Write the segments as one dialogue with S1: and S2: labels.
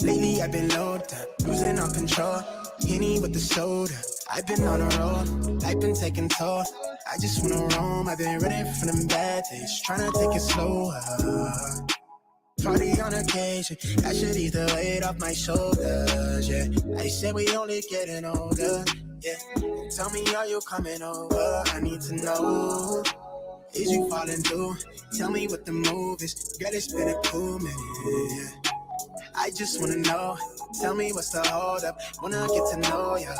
S1: Lately I've been low down, losing all control. Henny with the soda, I've been on a roll. Life been taking toll. I just wanna roam. I've been running from them bad days, trying to take it slower. Party on occasion, I should ease the weight off my shoulders. Yeah, they said we only getting older. Yeah, tell me, are you coming over? I need to know. Is you falling through? Tell me what the move is. Girl, it's been a cool minute. Yeah. I just wanna know. Tell me what's the hold up. Wanna get to know ya.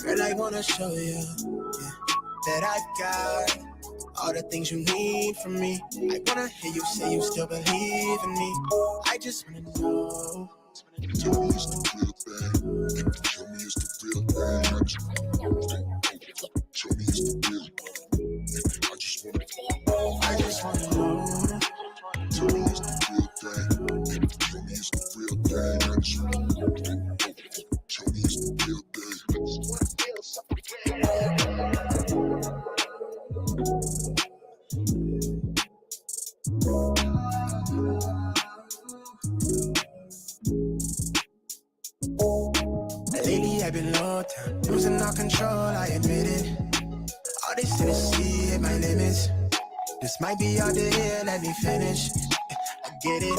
S1: Girl, I wanna show you that I've got all the things you need from me. I wanna hear you say you still believe in me. I just wanna know. Tell me it's the real thing. Tell me it's the real thing. Tell me it's the real thing. I just wanna know. Tell me it's the real thing. Tell me it's the real thing. Tell me it's the real thing. Lately I've been low down, losing all control, I admit it. All this Tennessee at my limits. This might be all the here, let me finish. I get it,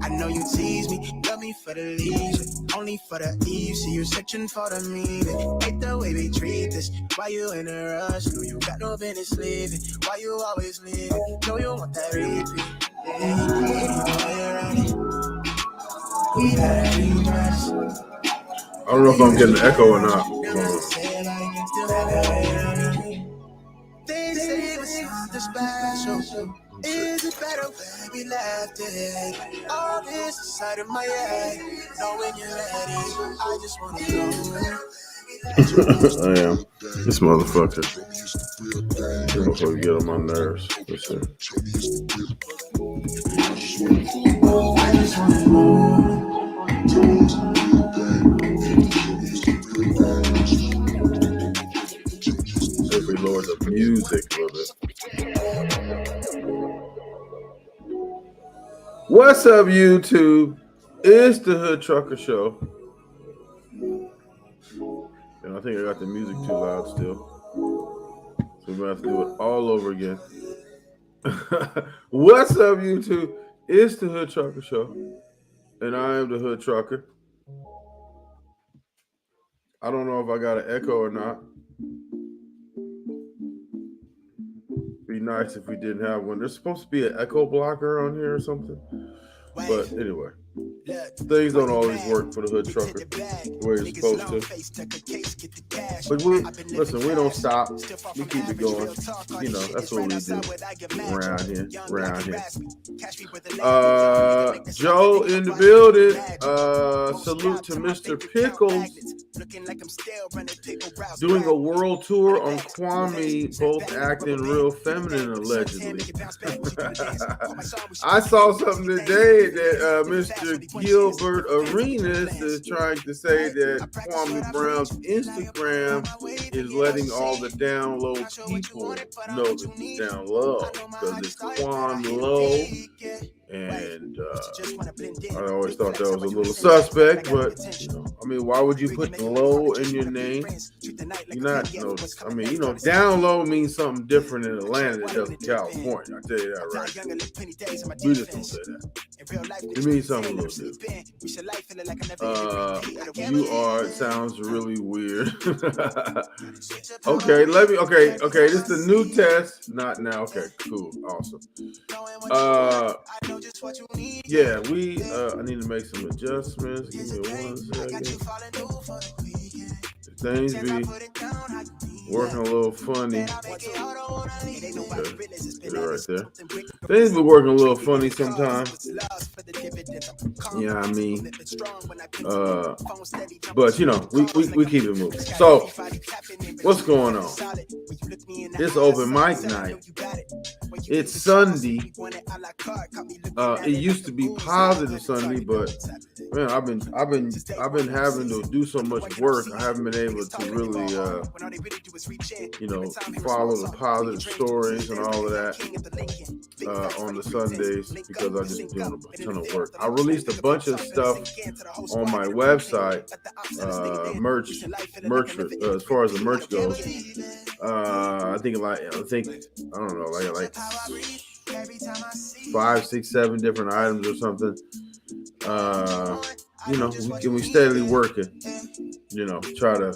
S1: I know you tease me, love me for the leisure, only for the eve. See you searching for the meaning. Hate the way we treat this. Why you in a rush? Know you got no business leaving. Why you always leaving? Know you want that repeat. Yeah, we gotta redress.
S2: I don't know if I'm getting an echo or not.
S1: They say it was something special. Is it better when we left it? All this inside of my head. Know when you're ready. I just want to know.
S2: I am. This motherfucker. This motherfucker get on my nerves. Listen.
S1: I just want to know.
S2: If we lower the music a little bit. What's up, YouTube? It's the Hood Trucker Show. And I think I got the music too loud still. So we're going to have to do it all over again. What's up, YouTube? It's the Hood Trucker Show. And I am the Hood Trucker. I don't know if I got an echo or not. Be nice if we didn't have one. There's supposed to be an echo blocker on here or something. But anyway, things don't always work for the Hood Trucker the way it's supposed to. But we don't stop. We keep it going. You know, that's what we do around here. Joe in the building. Salute to Mr. Pickles. Doing a world tour on Kwame, both acting real feminine, allegedly. I saw something today that Mr. Gilbert Arenas is trying to say that Kwame Brown's Instagram is letting all the down low people know that he's down low because it's Quan Low. And I always thought that was a little suspect, but you know, I mean, why would you put low in your name? You're not, down low means something different in Atlanta than it does in California. I tell you that right. We just don't say that. It means something a little different. It sounds really weird. Okay, this is the new test. Not now. Okay, cool, awesome. Yeah, I need to make some adjustments. Give me 1 second. Things be working a little funny. Okay, get it right there. Things be working a little funny sometimes. Yeah, I mean, but you know, we keep it moving. So, what's going on? It's open mic night It's Sunday. It used to be positive Sunday, but man, I've been having to do so much work. I haven't been able to really, follow the positive stories and all of that on the Sundays because I just doing a ton of work. I released a bunch of stuff on my website, merch as far as the merch goes. I don't know, like 5, 6, 7 different items or something. We steadily working, try to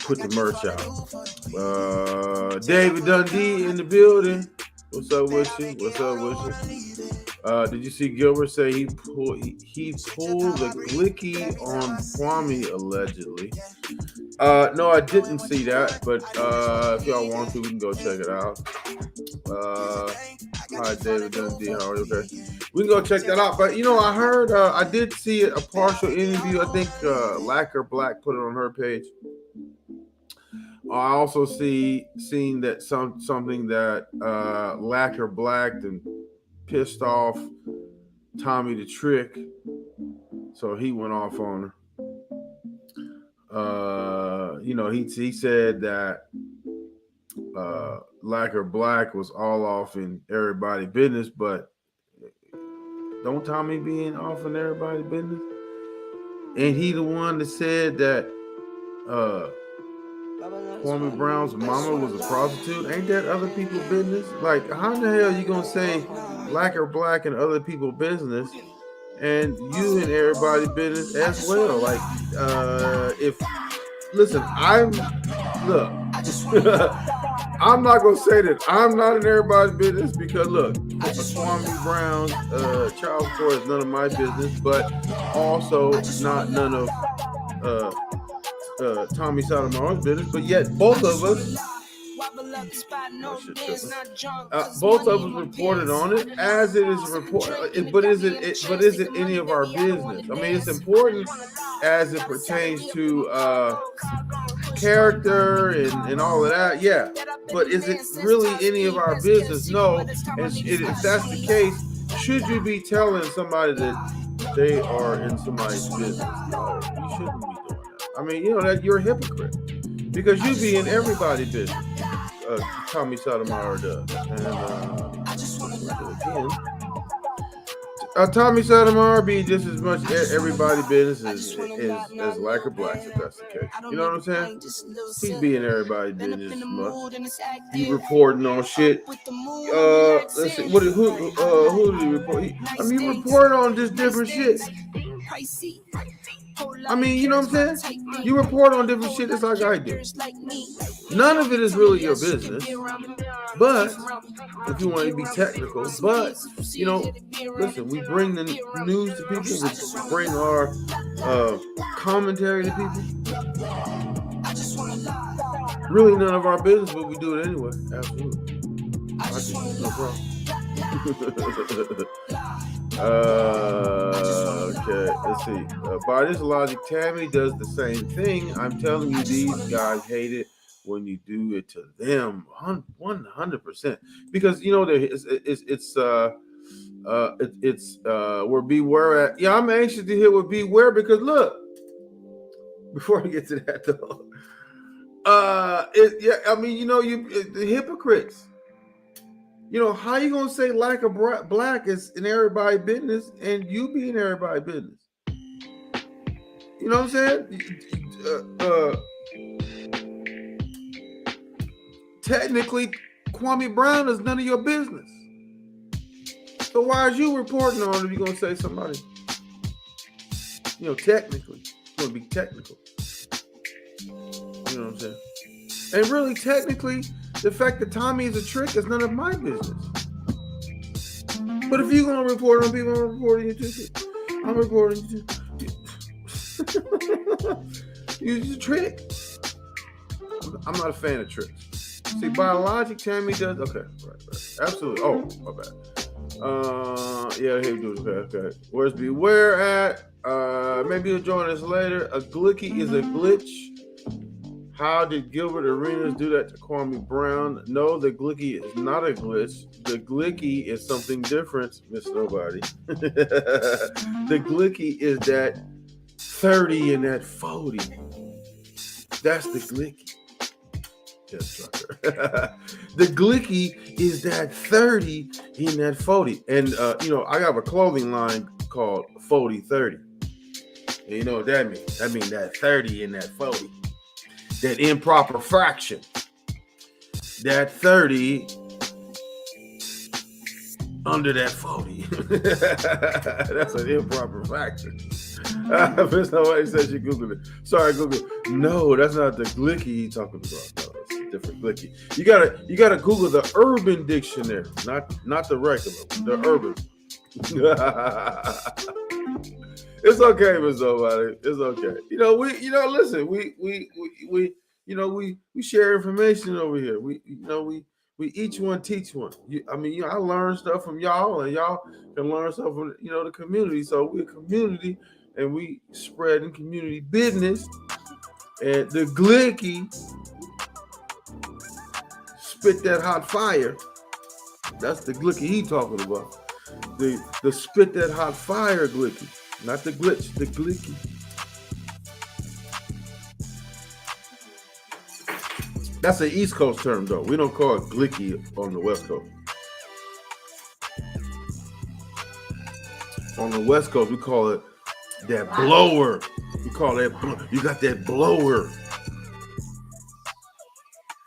S2: put the merch out. David Dundee in the building. What's up with you? Did you see Gilbert say he pulled the glicky on Kwame allegedly? No, I didn't see that, but if y'all want to, we can go check it out. Hi, David Dundee. How are you? Okay. We can go check that out. But, I heard, I did see a partial interview. I think Lacquer Black put it on her page. I also seen that something that Lacquer Black and pissed off Tommy the Trick. So he went off on her. He said that Lacquer Black was all off in everybody's business, but don't Tommy be off in everybody's business? Ain't he the one that said that Kwame Brown's mama was a prostitute? Ain't that other people's business? Like, how in the hell you gonna say Lacquer Black and other people's business and you and everybody's business as well? Like, I'm not gonna say that I'm not in everybody's business because look, Kwame Brown's child support is none of my business, but also none of Tommy Sotomayor's business. But yet both of us reported on it as it is reported. But is it any of our business? I mean, it's important as it pertains to character and all of that, yeah. But is it really any of our business? No. And if that's the case, should you be telling somebody that they are in somebody's business? No, you shouldn't be doing that. I mean, that you're a hypocrite because you be in everybody's business. Tommy Sotomayor does, and again. Tommy Sotomayor be just as much everybody's business as Lacquer Black, if that's the case. You know what I'm saying? He be in everybody's business as much. He reporting on shit. Let's see. Who did he report? He reporting on just different shit. I mean, you know what I'm saying? You report on different shit just like I do. None of it is really your business. But if you want to be technical, listen, we bring the news to people, we bring our commentary to people. Really none of our business, but we do it anyway. Absolutely. No problem. Okay, let's see. By this logic, Tammy does the same thing. I'm telling you, these guys hate it when you do it to them, 100%. Because it's where Beware at. Yeah, I'm anxious to hear what Beware, because look, before I get to that though, the hypocrites. How you gonna say Lacquer Black is in everybody's business and you be in everybody's business? You know what I'm saying? Technically, Kwame Brown is none of your business. So why is you reporting on it if you're gonna say somebody? Technically, it's gonna be technical. You know what I'm saying? And really, technically, the fact that Tommy is a trick is none of my business. But if you're going to report on people, I'm reporting you too. I'm reporting you too. You're just a trick. I'm not a fan of tricks. See, by logic, Tammy does. Okay, right. Absolutely. Oh, my bad. Yeah, here we do it. Okay. Where's Beware at? Maybe you'll join us later. A glicky is a glitch. How did Gilbert Arenas do that to Kwame Brown? No, the glicky is not a glitch. The glicky is something different, Miss Nobody. The glicky is that 30 and that 40. That's the glicky. Yes, trucker. The glicky is that 30 in that 40. And, I have a clothing line called 40-30. And you know what that means? That means that 30 in that 40. That improper fraction. That 30 under that 40. That's an improper fraction. Miss Nobody said she Googled it. Sorry, Google it. No, that's not the glicky you're talking about. No, it's a different glicky. You gotta Google the Urban Dictionary, not the regular, the Urban. It's okay, Miss Nobody. It's okay. Listen, we share information over here. We each one teach one. I learn stuff from y'all, and y'all can learn stuff from the community. So we're a community, and we spread in community business. And the glicky spit that hot fire. That's the glicky he talking about. The spit that hot fire glicky, not the glitch, the glicky. That's an East Coast term, though. We don't call it glicky on the West Coast. On the West Coast, we call it that blower. We call that, you got that blower.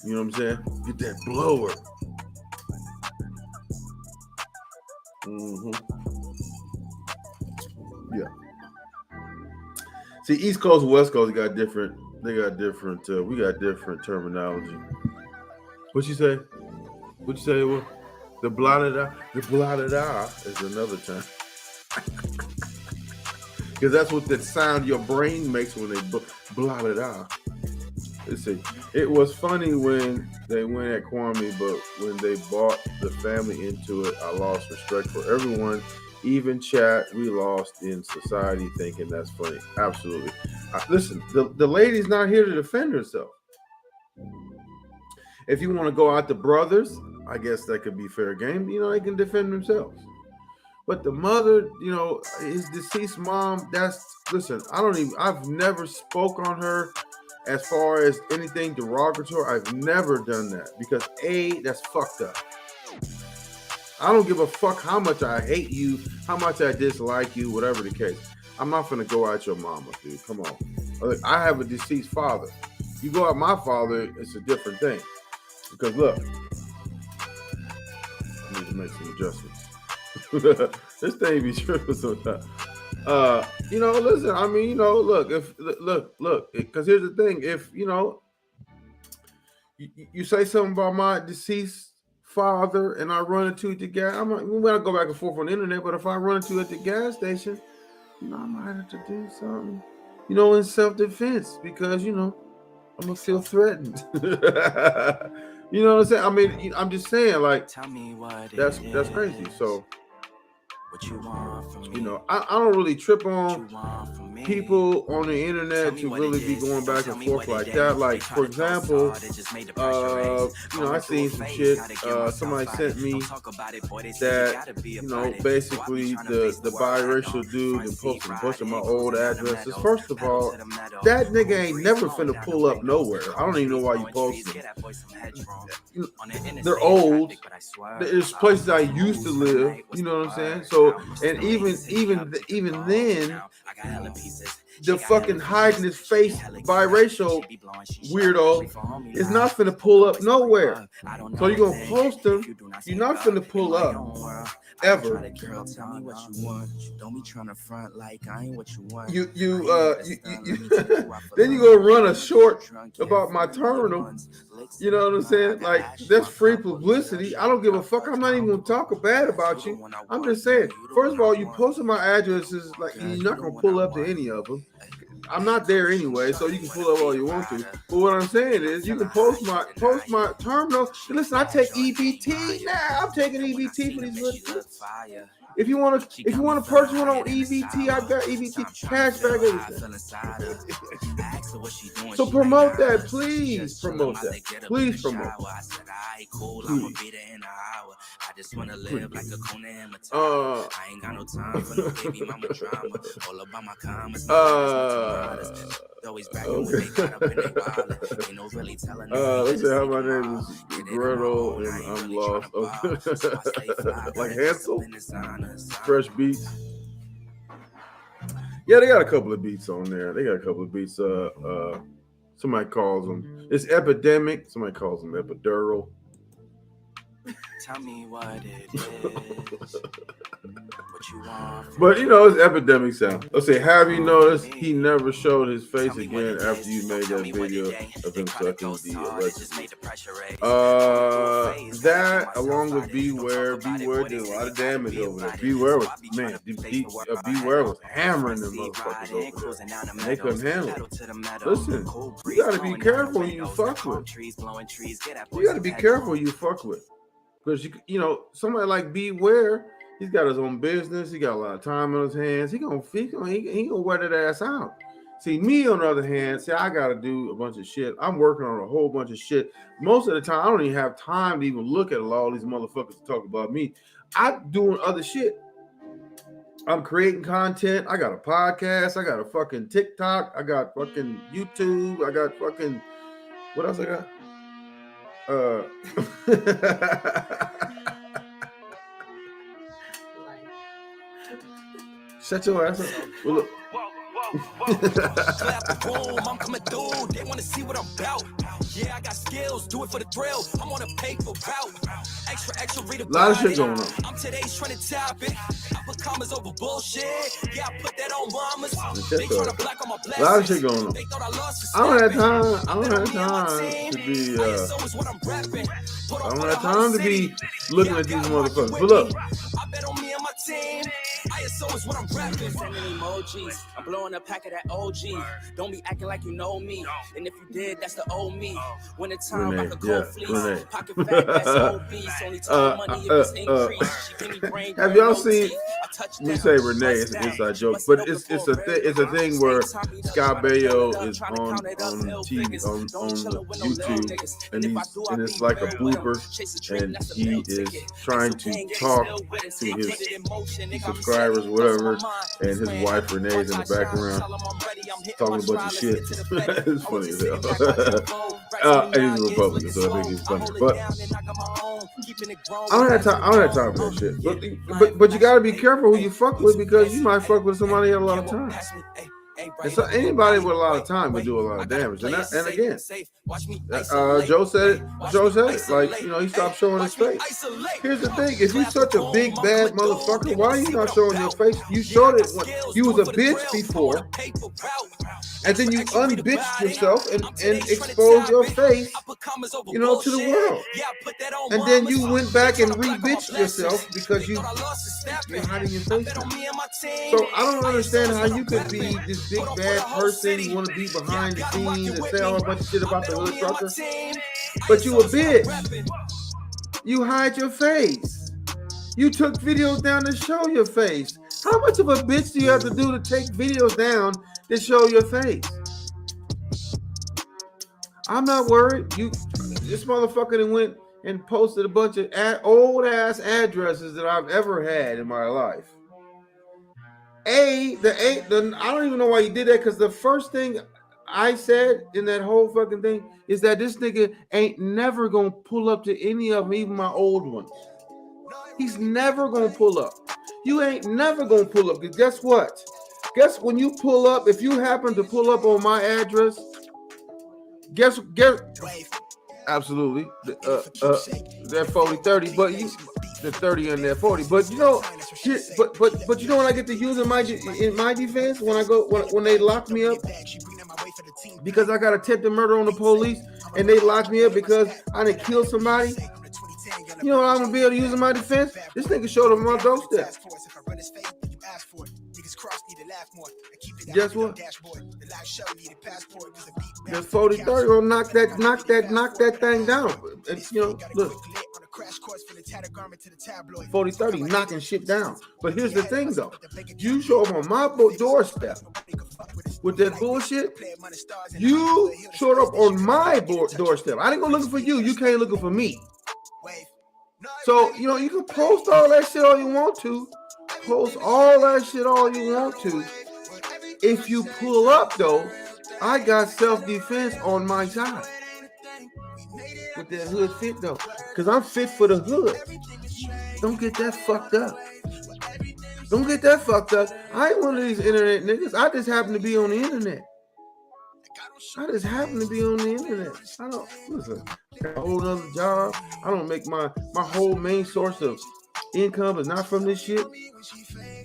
S2: You know what I'm saying? Get that blower. Yeah. See, East Coast and West Coast got different. We got different terminology. What you say? What you say? Well, the blah-da-da. The blah-da-da is another term. Because that's what the sound your brain makes when they blah-da-da. Let's see. It was funny when they went at Kwame, but when they brought the family into it, I lost respect for everyone. Even chat, we lost in society thinking that's funny. Absolutely. Listen, the lady's not here to defend herself. If you want to go out to brothers, I guess that could be fair game. They can defend themselves. But the mother, his deceased mom, I've never spoke on her as far as anything derogatory. I've never done that because that's fucked up. I don't give a fuck how much I hate you, how much I dislike you, whatever the case. I'm not gonna go at your mama, dude. Come on. Look, I have a deceased father. You go at my father, it's a different thing. Because look, I need to make some adjustments. This thing be tripping sometimes. Listen, look, because here's the thing. If, you say something about my deceased father and I run into it at the gas, we gotta go back and forth on the internet, but if I run into it at the gas station, I might have to do something, in self-defense because, I'm gonna feel threatened. You know what I'm saying? I'm just saying, like, tell me what that's crazy. So, what you want from me? I don't really trip on people on the internet to really be going back and forth like that. Like, for example, I seen some shit. Somebody sent me that, basically the biracial dude and posted a bunch of my old addresses. First of all, that nigga ain't never finna pull up nowhere. I don't even know why you posted them. They're old. There's places I used to live. You know what I'm saying? So, and even then, the fucking hiding his face biracial weirdo is not finna pull up nowhere. So you're gonna post him, you're not finna pull up ever. You then you gonna run a short about my terminal. You know what I'm saying? Like, that's free publicity. I don't give a fuck. I'm not even gonna talk bad about you. I'm just saying, first of all, you posted my addresses, like, you're not gonna pull up to any of them. I'm not there anyway, so you can pull up all you want to. But what I'm saying is, you can post my terminal. Listen, I take EBT now. I'm taking EBT for these little. If you want to purchase one on EBT, I got EBT cashback everything. So promote that, please. Promote that. Please promote.
S3: I just wanna live like a Kuna and Matata. I ain't got no time for no baby mama drama. All about my comments. Always back when they got up in their wallet. Ain't no really telling.
S2: Let's see how my name is Gretel and I'm lost. Like Hansel. Fresh beats. Yeah, they got a couple of beats on there. Somebody calls them. It's epidemic. Somebody calls them epidural.
S1: Tell me what it is. What you want.
S2: But it's epidemic sound. Let's say, have you noticed he never showed his face again after you made that video of him sucking the alleged. That along with Beware did a lot of damage over there. Beware was hammering them motherfuckers over there. And they couldn't handle it. Listen, you gotta be careful who you fuck with. You gotta be careful who you fuck with. Because somebody like Beware, he's got his own business. He got a lot of time on his hands. He gonna wear that ass out. See, me on the other hand, I gotta do a bunch of shit. I'm working on a whole bunch of shit. Most of the time, I don't even have time to even look at all these motherfuckers to talk about me. I'm doing other shit. I'm creating content. I got a podcast. I got a fucking TikTok. I got fucking YouTube. I got fucking what else I got? Shut your ass up. Well, look.
S1: I'm coming through. They want to see what I'm about. Yeah, I got skills. Do it for the thrill. I'm on a paper route. Extra, read about it.
S2: A lot of shit going on.
S1: I'm today's trying to top it. I put commas over bullshit. Yeah, I put that on mamas. They trying to block on my blessings.
S2: A lot of shit going on.
S1: They thought I lost.
S2: I don't have time to be looking at these motherfuckers. But look.
S1: I bet on me and my team. ISO is what I'm rapping. Sending emojis. I'm blowing a pack of that OG. Don't be acting like you know me. And if you did, that's the old me. When it's time, I could cold fleece. Pocket fat, that's obese. Only time money if it's increased. She give me brain.
S2: Have y'all seen? We say Renee, it's an inside joke, but it's a thing where Scott Baio is on TV on YouTube, and it's like a blooper, and he is trying to talk to his subscribers, whatever, and his wife Renee's in the background talking a bunch of shit. It's funny as hell. And he's a Republican, so I think he's funny. But I don't have time for that shit. But you gotta be careful who you fuck with, because you might fuck with somebody at a lot of time. And so anybody with a lot of time would do a lot of damage. And again, Joe said it. Like, he stopped showing his face. Here's the thing. If you're such a big, bad motherfucker, why are you not showing your face? You showed it when you was a bitch before. And then you unbitched yourself and exposed your face, to the world. And then you went back and re-bitched yourself because you're hiding your face. So I don't understand how you could be this big bad person. You want to be behind the scenes and say all a bunch of shit about the hood trucker, but you a bitch. You hide your face. You took videos down to show your face. How much of a bitch do you have to do to take videos down to show your face? I'm not worried. This motherfucker that went and posted a bunch of old ass addresses that I've ever had in my life. I don't even know why you did that, because the first thing I said in that whole fucking thing is that this nigga ain't never gonna pull up to any of them, even my old ones. He's never gonna pull up. You ain't never gonna pull up, because guess what? Guess when you pull up, if you happen to pull up on my address, guess absolutely that 40-30, but the 30 and that 40. But but you know when I get to use in my defense, when they lock me up because I got attempted murder on the police and they locked me up because I didn't kill somebody. You know what I'm gonna be able to use in my defense? This nigga showed up on my doorstep. Guess what? The 40-30 will knock that thing down. And, look. 40-30, knocking shit down. But here's the thing, though. You show up on my doorstep with that bullshit, you showed up on my doorstep. I didn't go looking for you. You came looking for me. So, you know, you can post all that shit all you want to. Post all that shit all you want to. If you pull up, though, I got self-defense on my side. With that hood fit, though. Because I'm fit for the hood. Don't get that fucked up. Don't get that fucked up. I ain't one of these internet niggas. I just happen to be on the internet. I just happen to be on the internet. I don't, listen, I got a whole other job. I don't make my whole main source of income is not from this shit.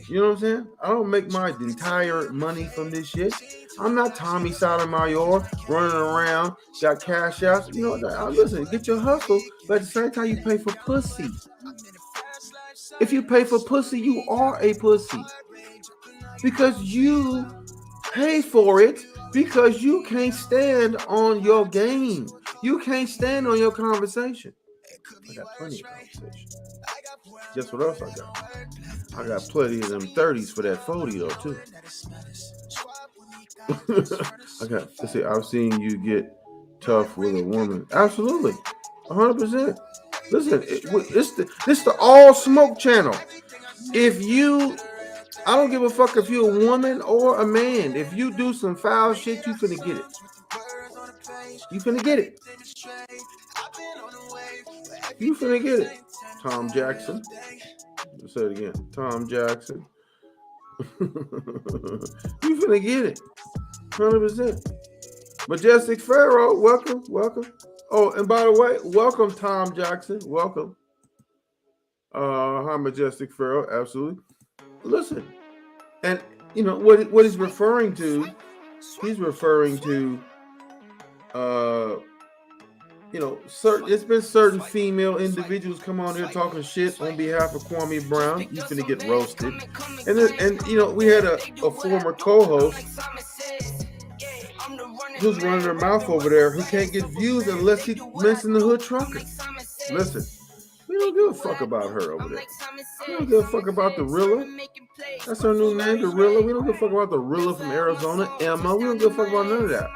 S2: You know what I'm saying? I don't make my entire money from this shit. I'm not Tommy Sotomayor running around, got cash outs. You know, listen, get your hustle, but at the same time, you pay for pussy. If you pay for pussy, you are a pussy. Because you pay for it because you can't stand on your game. You can't stand on your conversation. I got plenty of conversation. Guess what else I got? I got plenty of them 30s for that 40 though too. Let's see, I've seen you get tough with a woman. Absolutely. 100%. Listen, this the all smoke channel. I don't give a fuck if you're a woman or a man. If you do some foul shit, you finna get it. You finna get it. You finna get it. Tom Jackson. Let's say it again. Tom Jackson. You finna get it. 100%. Majestic Pharaoh, welcome. Oh, and by the way, welcome Tom Jackson. Welcome. Hi, Majestic Pharaoh. Absolutely. Listen, and you know what he's referring to. He's referring to, you know, it's been certain female individuals come on here talking shit on behalf of Kwame Brown. You finna get roasted, and you know we had a former co-host who's running her mouth over there who can't get views unless he mentions the Hood Trucker. Listen. We don't give a fuck about her over there. We don't give a fuck about the Rilla. That's her new name, the Rilla. We don't give a fuck about the Rilla from Arizona, Emma. We don't give a fuck about none of that.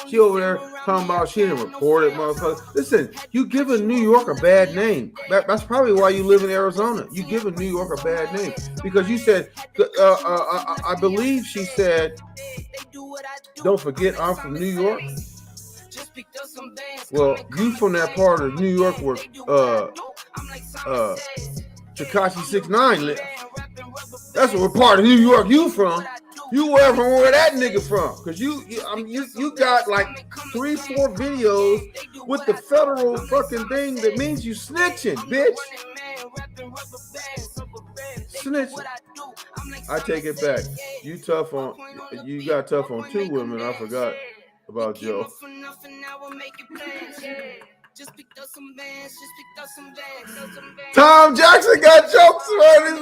S2: She over there talking about she didn't report it, motherfucker. Listen, you giving New York a bad name. That's probably why you live in Arizona. You giving New York a bad name because you said, I believe she said, don't forget I'm from New York. Well, you from that part of New York where Tekashi 6ix9ine live. That's what part of New York you from. You were from where that nigga from. Because you got like 3-4 videos with the federal fucking thing that means you snitching, bitch. Snitching. I take it back. You got tough on 2 women. I forgot about Joe. Tom Jackson got jokes about his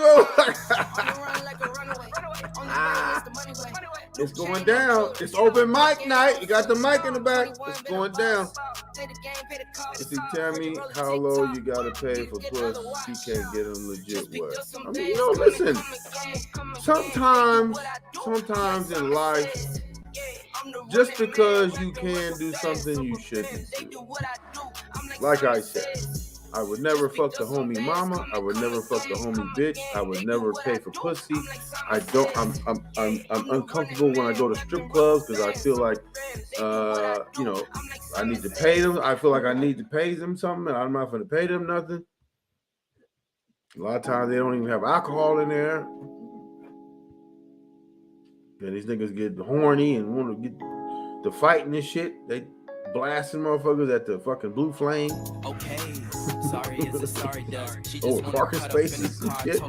S2: It's going down. It's open mic night. You got the mic in the back. It's going down. If you tell me how low you gotta pay for plus, she can't get them legit well. I mean, you know, listen. Sometimes in life, just because you can do something you shouldn't do. Like I said, I would never fuck the homie mama. I would never fuck the homie bitch. I would never pay for pussy. I'm uncomfortable when I go to strip clubs because I feel like, you know, I need to pay them. I feel like I need to pay them something, and I'm not going to pay them nothing. A lot of times they don't even have alcohol in there. And these niggas get horny and want to get to fighting this shit. They blasting motherfuckers at the fucking blue flame. Okay, sorry, is it sorry, oh, parking spaces and shit.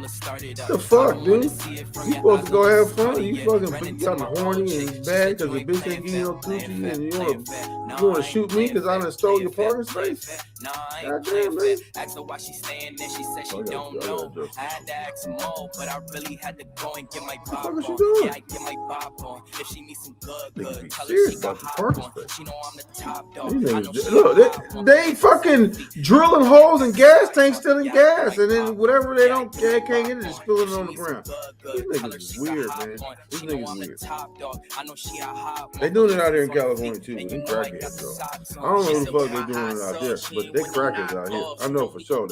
S2: The fuck, dude? You supposed to go have fun. You fucking got horny and bad because the bitch ain't getting no coochie and you want to shoot me because I done stole your parking space? God damn, man. Asked her why she staying there. She said she don't know. I had to ask some more, but I really had to go and get my pop on. Yeah, I get my pop on. If she needs some good, tell her she got hot on. She know I'm the top dog. Look, they fucking drilling holes holes in gas tanks stealing gas, and then whatever they can't get it, just spilling it on the ground. These niggas is weird, man. These niggas weird. They doing it out here in California too. They crackheads though. I don't know who the fuck they doing it out there, but they crackheads out here. I know for sure.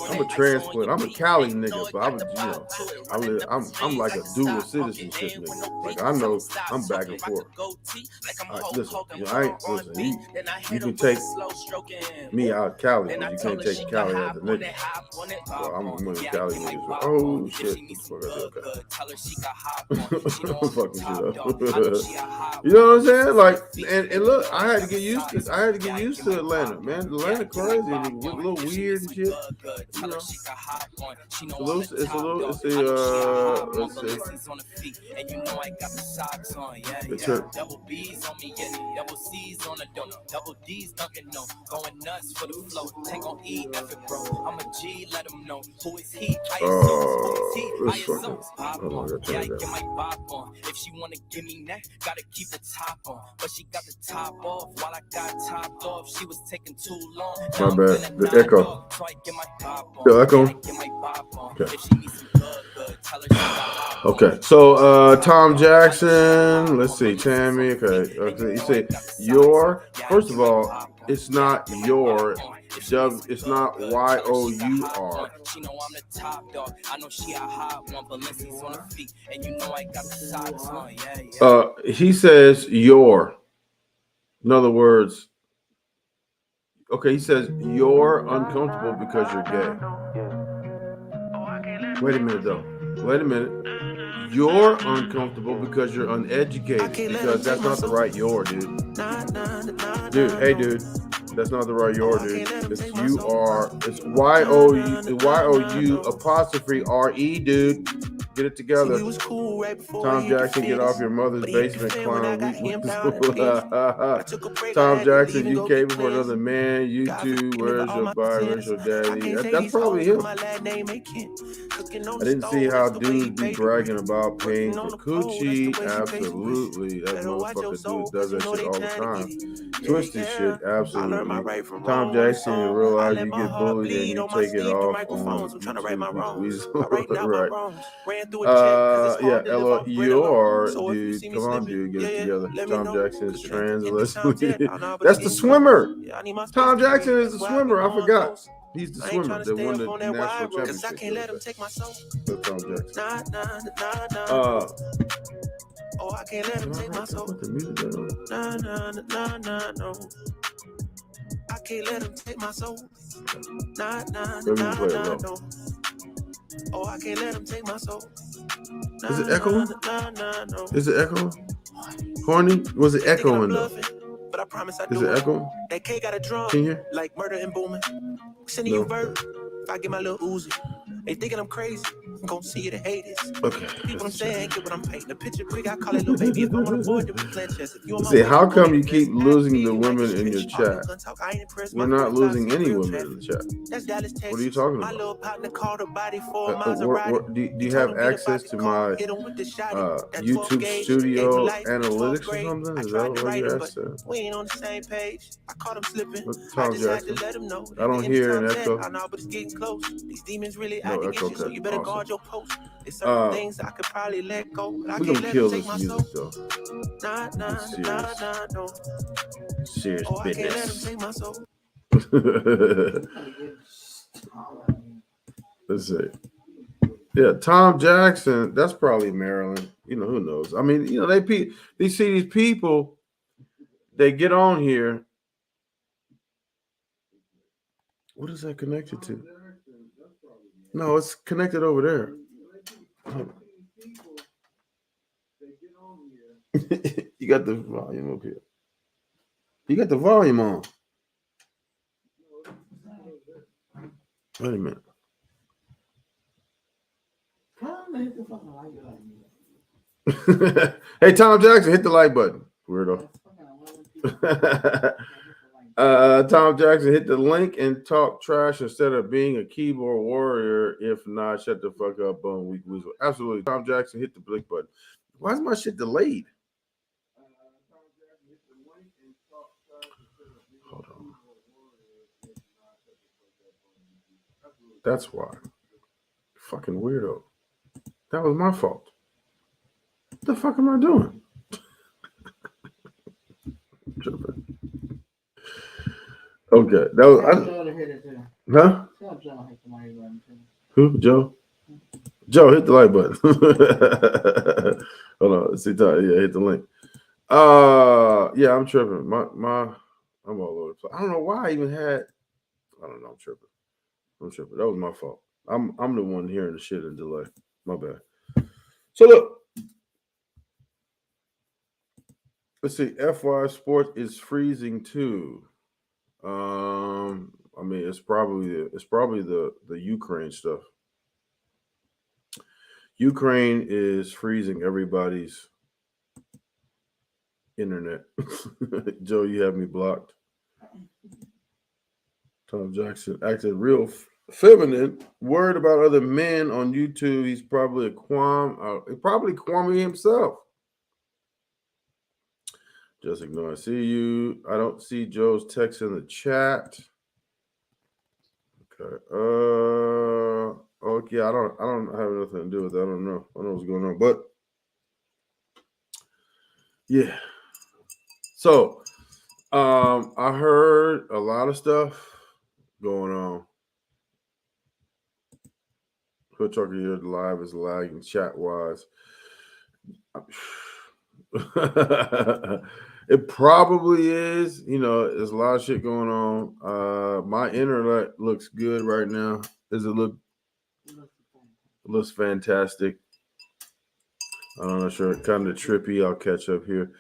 S2: I'm a transplant. I'm a Cali nigga, but I'm like a dual citizenship nigga. Like I know I'm back and forth. Listen, you can take me out of Cali, but you can't take Cali as a nigga. So I'm one of the Cali niggas. Oh shit! Fucking shit up. You know what I'm saying? Like, and look, I had to get used to Atlanta, man. Atlanta crazy, a little weird and shit. You know, let's see.
S3: Double B's on me, yeah. Double C's on the dough. Double D's dunking no. Going nuts for the flow. Take on E, F it, bro. I'm a G, let them know. Who is he? Yeah, I get my bop on. If she wanna give me neck, gotta keep the top on. But she got the top off while I got topped off. She was taking too long.
S2: My bad. The echo.
S3: So I get my bop on.
S2: The echo. Okay. If she needs some good, tell her she got okay. So Tom Jackson. Let's see. Tammy. Okay. You say your. First of all, it's not your. It's not YOUR. She know I'm the top dog. I know she a hot one, but Lindsay's on her feet, and you know I got the socks on. Yeah. He says your. In other words, okay. He says you're uncomfortable because you're gay. Wait a minute though. Wait a minute. You're uncomfortable because you're uneducated. Because that's not the right your, dude. Dude, hey, dude. That's not the right your, dude. It's you are. It's YOU''RE, dude. Get it together. Tom Jackson, get off your mother's basement, clown. Tom Jackson, you came for another man. You too. Where's your biracial daddy? That's probably him. I didn't see how dudes be bragging about paying for coochie. Absolutely. That motherfucker dude does that shit all the time. Twisted shit. Absolutely. Tom Jackson, you realize you get bullied and you take it off on right. Yeah, Ella, you're, dude. Come on, dude, get it together. Tom Jackson is trans. That's the swimmer. Tom Jackson is the swimmer. I forgot. He's the swimmer that won the national championship. That's Tom Jackson. Oh, I can't let him take my soul. I can't let him take my soul. No. Oh, I can't let him take my soul. Is it echoing? Is it echoing? Horny? Was it echoing though? But I promise I do. Is it echoing? That K got a drum. Can you hear? Like murder and booming. Sending you verb. If I get my little Uzi. They thinking I'm crazy. I'm gonna see you to hate this. Okay. Get what I'm saying, get what I'm painting. The picture quick, I call it little baby. If I want to avoid, then we play chess. See, how come you keep losing the women in your chat? We're not losing any women in the chat. What are you talking about? Do you have access to my YouTube studio analytics or something? Is that what you asked? We ain't on the same page. I caught him slipping. Tom Jackson. I don't hear an echo. But it's getting close. These demons really acting against you, so you better guard your post. There's certain things I could probably let go. We're gonna kill this music though. Serious business. Let's see. Yeah, Tom Jackson. That's probably Maryland. You know, who knows? I mean, you know, they see these people. They get on here. What is that connected to? No, it's connected over there. You got the volume up here. You got the volume on. Wait a minute. Hey, Tom Jackson, hit the like button. Weirdo. Tom Jackson, hit the link and talk trash instead of being a keyboard warrior. If not, shut the fuck up, Bone Week Weasel. Absolutely. Tom Jackson, hit the blink button. Why is my shit delayed? That's why. Fucking weirdo. That was my fault. What the fuck am I doing? Tripping. Okay, that was. Huh? Who? Joe? Joe, hit the like button. Hold on. See, yeah, hit the link. Yeah, I'm tripping. I'm all over the place. I don't know why I even had. I don't know. I'm tripping. That was my fault. I'm the one hearing the shit in delay. My bad. So look, let's see. FY Sports is freezing too. I mean, it's probably the Ukraine stuff. Ukraine is freezing everybody's internet. Joe, you have me blocked. Tom Jackson acted real feminine, worried about other men on YouTube. He's probably probably Kwame himself. Just ignore. I see you. I don't see Joe's text in the chat. Okay. Okay. I don't have nothing to do with that. I don't know what's going on, but yeah. So, I heard a lot of stuff going on. HoodTrucker here live is lagging chat wise. It probably is. You know, there's a lot of shit going on. My internet looks good right now. Does it look? It looks fantastic. I'm not sure. Kind of trippy. I'll catch up here.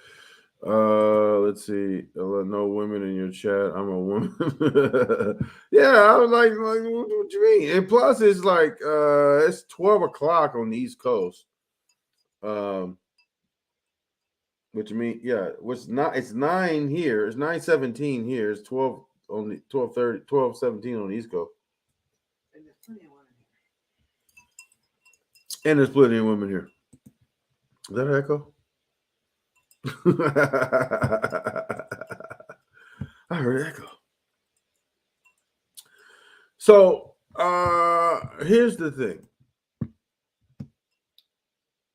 S2: Let's see. No women in your chat. I'm a woman. Yeah, I was like, what you mean? And plus, it's like it's 12 o'clock on the East Coast. Which mean, yeah, it's 9 here. It's 9:17 here. It's 12 on the 12:30, 12:17 on the East Coast. And there's plenty of women here. Is that an echo? I heard an echo. So here's the thing.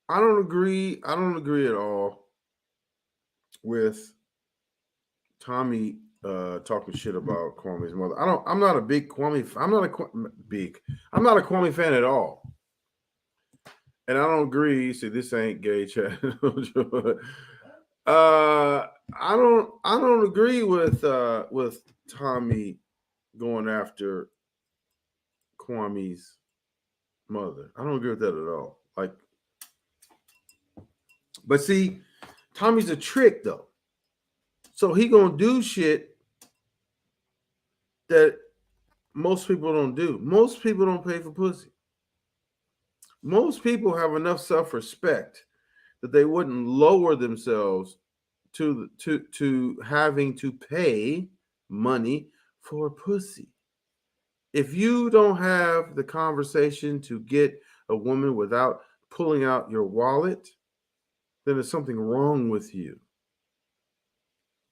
S2: I don't agree at all with Tommy talking shit about Kwame's mother. I'm not a big Kwame. I'm not a Kwame fan at all. And I don't agree. See, this ain't gay chat. I don't agree with Tommy going after Kwame's mother. I don't agree with that at all. Like, but see, Tommy's a trick though. So he gonna do shit that most people don't do. Most people don't pay for pussy. Most people have enough self-respect that they wouldn't lower themselves to having to pay money for pussy. If you don't have the conversation to get a woman without pulling out your wallet, then there's something wrong with you.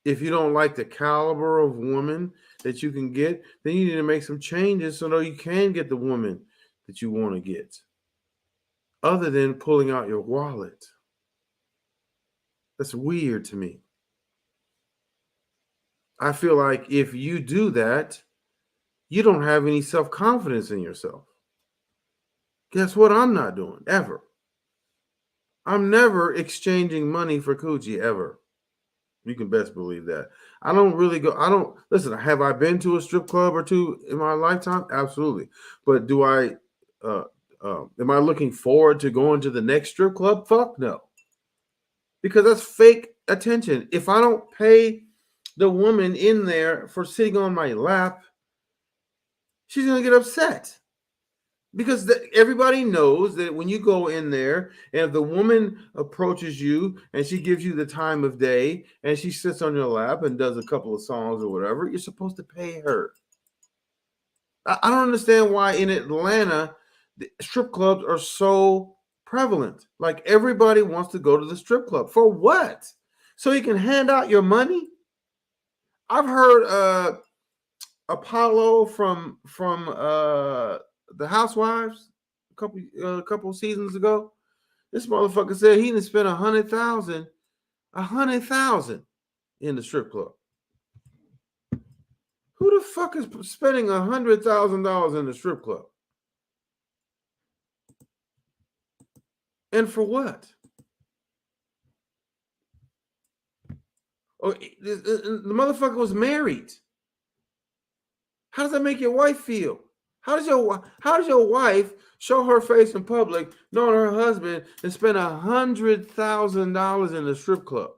S2: If you don't like the caliber of woman that you can get, then you need to make some changes so that you can get the woman that you want to get, other than pulling out your wallet. That's weird to me. I feel like if you do that, you don't have any self-confidence in yourself. Guess what? I'm not doing ever. I'm never exchanging money for coochie ever. You can best believe that. I don't listen. Have I been to a strip club or two in my lifetime? Absolutely. But do I? Am I looking forward to going to the next strip club? Fuck no. Because that's fake attention. If I don't pay the woman in there for sitting on my lap, she's gonna get upset. Because everybody knows that when you go in there and if the woman approaches you and she gives you the time of day and she sits on your lap and does a couple of songs or whatever, you're supposed to pay her. I don't understand why in Atlanta, the strip clubs are so prevalent. Like everybody wants to go to the strip club. For what? So you can hand out your money? I've heard Apollo from the Housewives a couple seasons ago. This motherfucker said he didn't spend $100,000 in the strip club. Who the fuck is spending $100,000 in the strip club? And for what? Oh, the motherfucker was married. How does that make your wife feel? How does your wife show her face in public, knowing her husband and spend $100,000 in the strip club?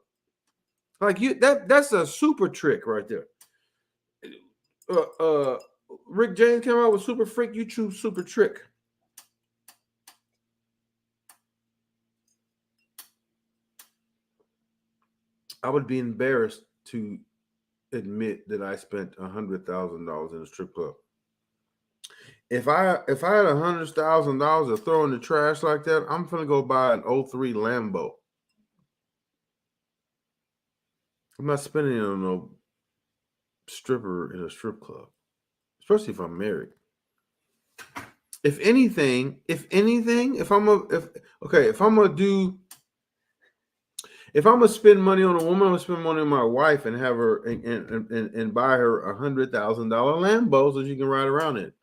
S2: Like that's a super trick right there. Rick James came out with Super Freak. You choose Super Trick. I would be embarrassed to admit that I spent $100,000 in a strip club. If I had $100,000 to throw in the trash like that, I'm gonna go buy an 03 Lambo. I'm not spending it on no stripper in a strip club, especially if I'm married. If anything, if I'm gonna spend money on a woman, I'm gonna spend money on my wife and have her and buy her $100,000 Lambo so she can ride around in it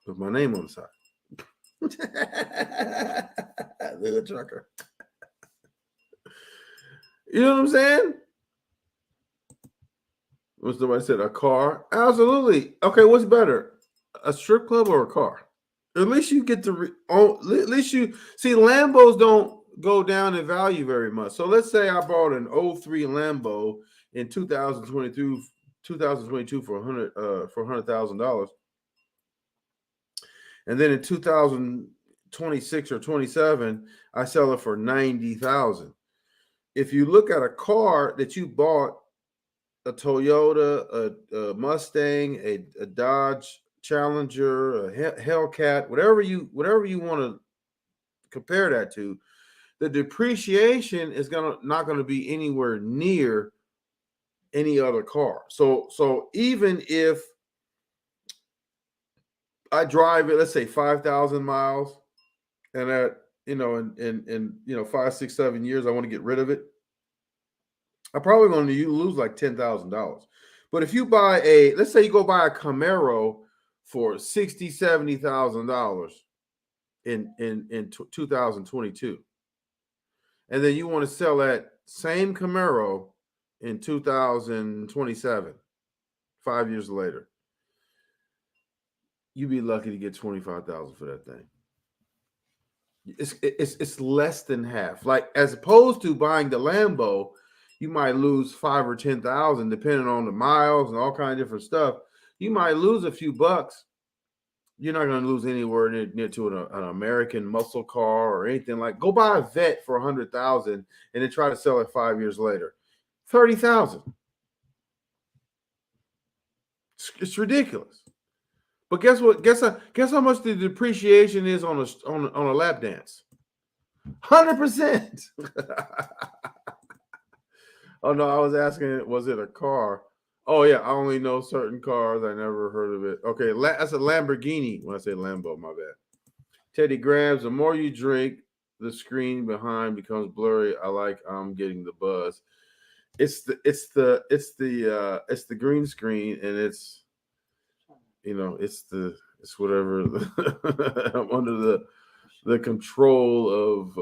S2: with my name on the side. The Hood Trucker. You know what I'm saying? What somebody said, a car? Absolutely. Okay, what's better, a strip club or a car? At least you get to at least you see Lambos don't go down in value very much. So let's say I bought an 03 Lambo in 2022 for $100,000. And then in 2026 or 27, I sell it for $90,000. If you look at a car that you bought, a Toyota, a Mustang, a Dodge Challenger, a Hellcat, whatever you want to compare that to, the depreciation is not going to be anywhere near any other car. So even if I drive it, let's say 5,000 miles, and at in 5, 6, 7 years, I want to get rid of it, I'm probably going to lose like $10,000. But if you buy let's say you go buy a Camaro for $60,000, $70,000 in 2022, and then you want to sell that same Camaro in 2027, 5 years later, you'd be lucky to get $25,000 for that thing. It's less than half. Like, as opposed to buying the Lambo, you might lose $5,000 or $10,000 depending on the miles and all kinds of different stuff. You might lose a few bucks. You're not going to lose anywhere near to an American muscle car or anything like. Go buy a Vet for $100,000 and then try to sell it 5 years later, $30,000. It's ridiculous. But guess what? Guess how much the depreciation is on a lap dance? 100%. Oh no, I was asking, was it a car? Oh yeah, I only know certain cars. I never heard of it. Okay, that's a Lamborghini. When I say Lambo, my bad. Teddy Grams, the more you drink, the screen behind becomes blurry. I'm getting the buzz. It's the green screen, and it's whatever. I'm under the control of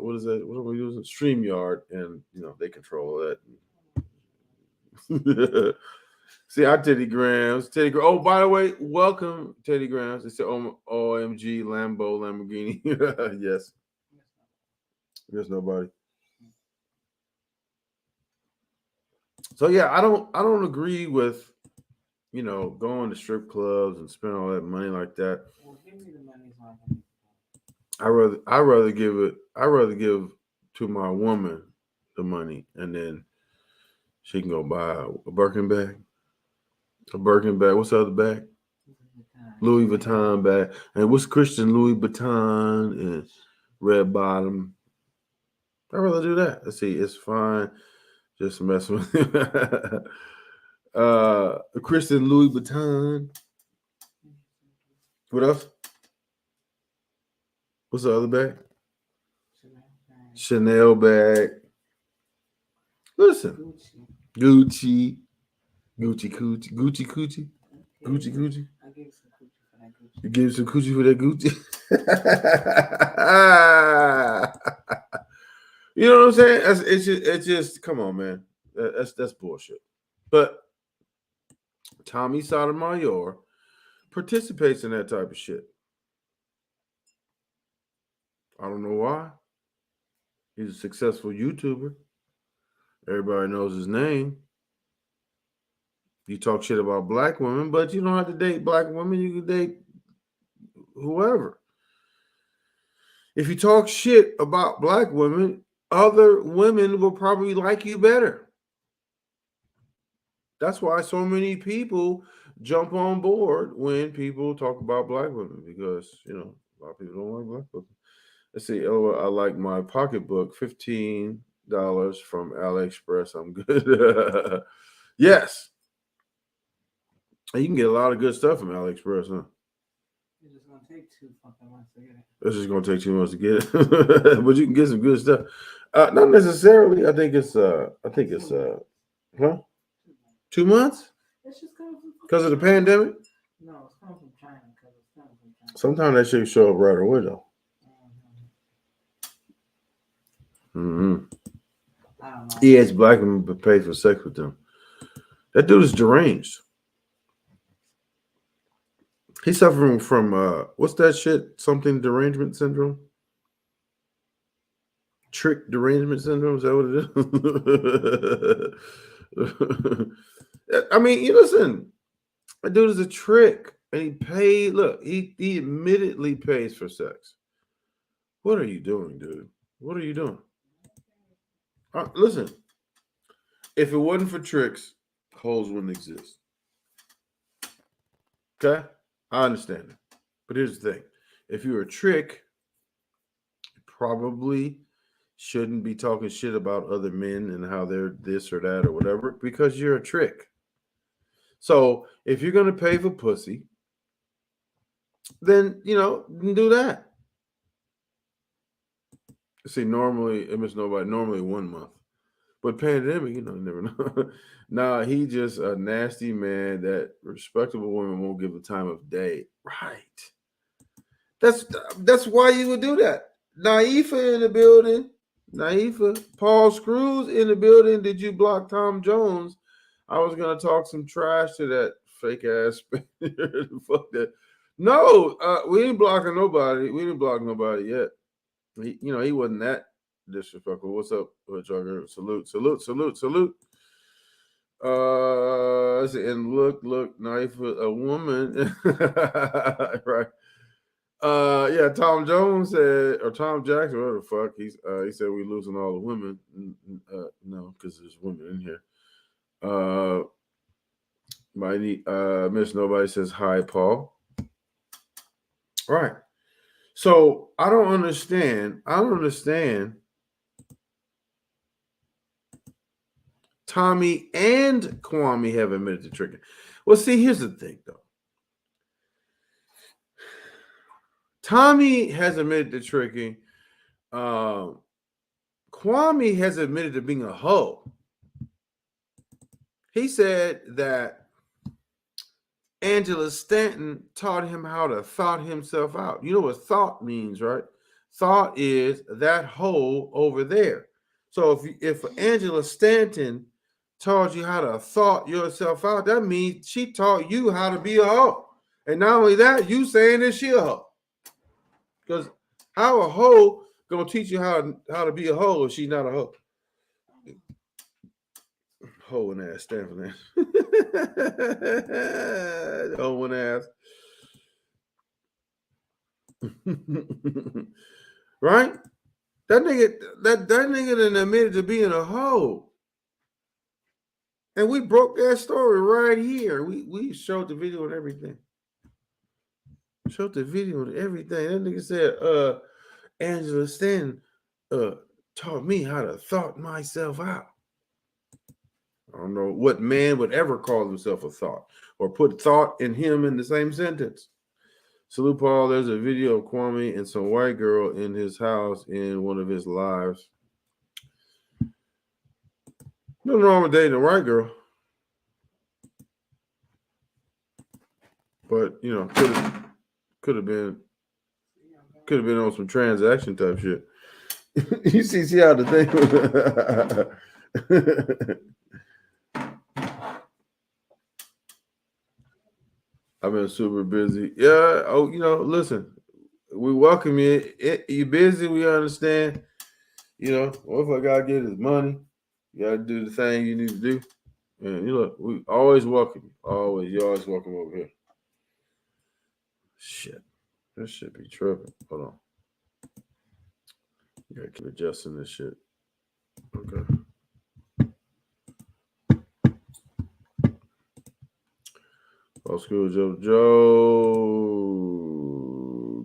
S2: what is that? What are we using? StreamYard, and they control that. See, our Teddy Grams. Oh, by the way, welcome, Teddy Grams. It's OMG Lamborghini. Yes. There's nobody. So yeah, I don't agree with going to strip clubs and spend all that money like that. Well, give me the money so I rather give to my woman the money, and then she can go buy a Birkin bag. What's the other bag? Louis Vuitton bag. And what's Christian Louis Vuitton and red bottom? I'd rather do that. Let's see, it's fine. Just messing with Christian Louis Vuitton. What else? What's the other bag? Chanel bag. Listen. Gucci. Gucci coochie. Gucci coochie. Gucci coochie.
S4: I gave some coochie for that Gucci.
S2: You gave some coochie for that Gucci? You know what I'm saying? It's just come on, man. That's bullshit. But Tommy Sotomayor participates in that type of shit. I don't know why. He's a successful YouTuber. Everybody knows his name. You talk shit about black women, but you don't have to date black women. You can date whoever. If you talk shit about black women, other women will probably like you better. That's why so many people jump on board when people talk about black women, because, you know, a lot of people don't like black women. Let's see. Oh, I like my pocketbook. $15 from AliExpress. I'm good. Yes. You can get a lot of good stuff from AliExpress, huh?
S4: It's just gonna take 2 fucking months to get it.
S2: It's just gonna take 2 months to get it, but you can get some good stuff. Not necessarily. I think it's huh? 2 months?
S4: It's just coming from
S2: Because of the pandemic?
S4: No, it's coming from China. Because it's coming from China.
S2: Sometimes that shit show up right away though. Mm-hmm.
S4: I don't know.
S2: He has black women but pay for sex with them. That dude is deranged. He's suffering from what's that shit? Something derangement syndrome? Trick derangement syndrome? Is that what it is? I mean, you listen, that dude is a trick. And he paid, look, he admittedly pays for sex. What are you doing, dude? What are you doing? Listen, if it wasn't for tricks, hoes wouldn't exist. Okay? I understand it. But here's the thing. If you're a trick, you probably shouldn't be talking shit about other men and how they're this or that or whatever, because you're a trick. So if you're going to pay for pussy, then, you know, do that. See, normally 1 month. But pandemic, you know, you never know. Nah, he just a nasty man that respectable women won't give the time of day. Right. That's why you would do that. Naifa in the building. Naifa. Paul Screws in the building. Did you block Tom Jones? I was going to talk some trash to that fake ass Spaniard. Fuck that. No, we ain't blocking nobody. We didn't block nobody yet. He wasn't that disrespectful. What's up, Trucker? Salute. And look, knife a woman. Right. Yeah, Tom Jones said, or Tom Jackson, whatever the fuck, he said we losing all the women. No, because there's women in here. Miss Nobody says hi, Paul. Right. So I don't understand. Tommy and Kwame have admitted to tricking. Well, see, here's the thing, though. Tommy has admitted to tricking. Kwame has admitted to being a hoe. He said that Angela Stanton taught him how to thought himself out. You know what thought means, right? Thought is that hole over there. So if Angela Stanton taught you how to thought yourself out, that means she taught you how to be a hoe. And not only that, you saying that she a hoe. Because how a hoe gonna teach you how to be a hoe if she not a hoe? Hoe and ass, stand for that. Hoe and ass. Right? That nigga done admitted to being a hoe. And we broke that story right here. We showed the video and everything. Showed the video and everything. That nigga said, Angela Stanton taught me how to thought myself out. I don't know what man would ever call himself a thought or put thought in him in the same sentence. Salute Paul. There's a video of Kwame and some white girl in his house in one of his lives. Nothing wrong with dating a white girl. But, you know, could have been on some transaction type shit. You see how the thing. I've been super busy. Yeah. Oh, you know, listen, we welcome you. You busy? We understand. You know, what if I gotta get his money? You gotta do the thing you need to do. And you look, we always welcome you. Always, you're always welcome over here. Shit, this should be tripping. Hold on. You gotta keep adjusting this shit. Okay. Old school Joe,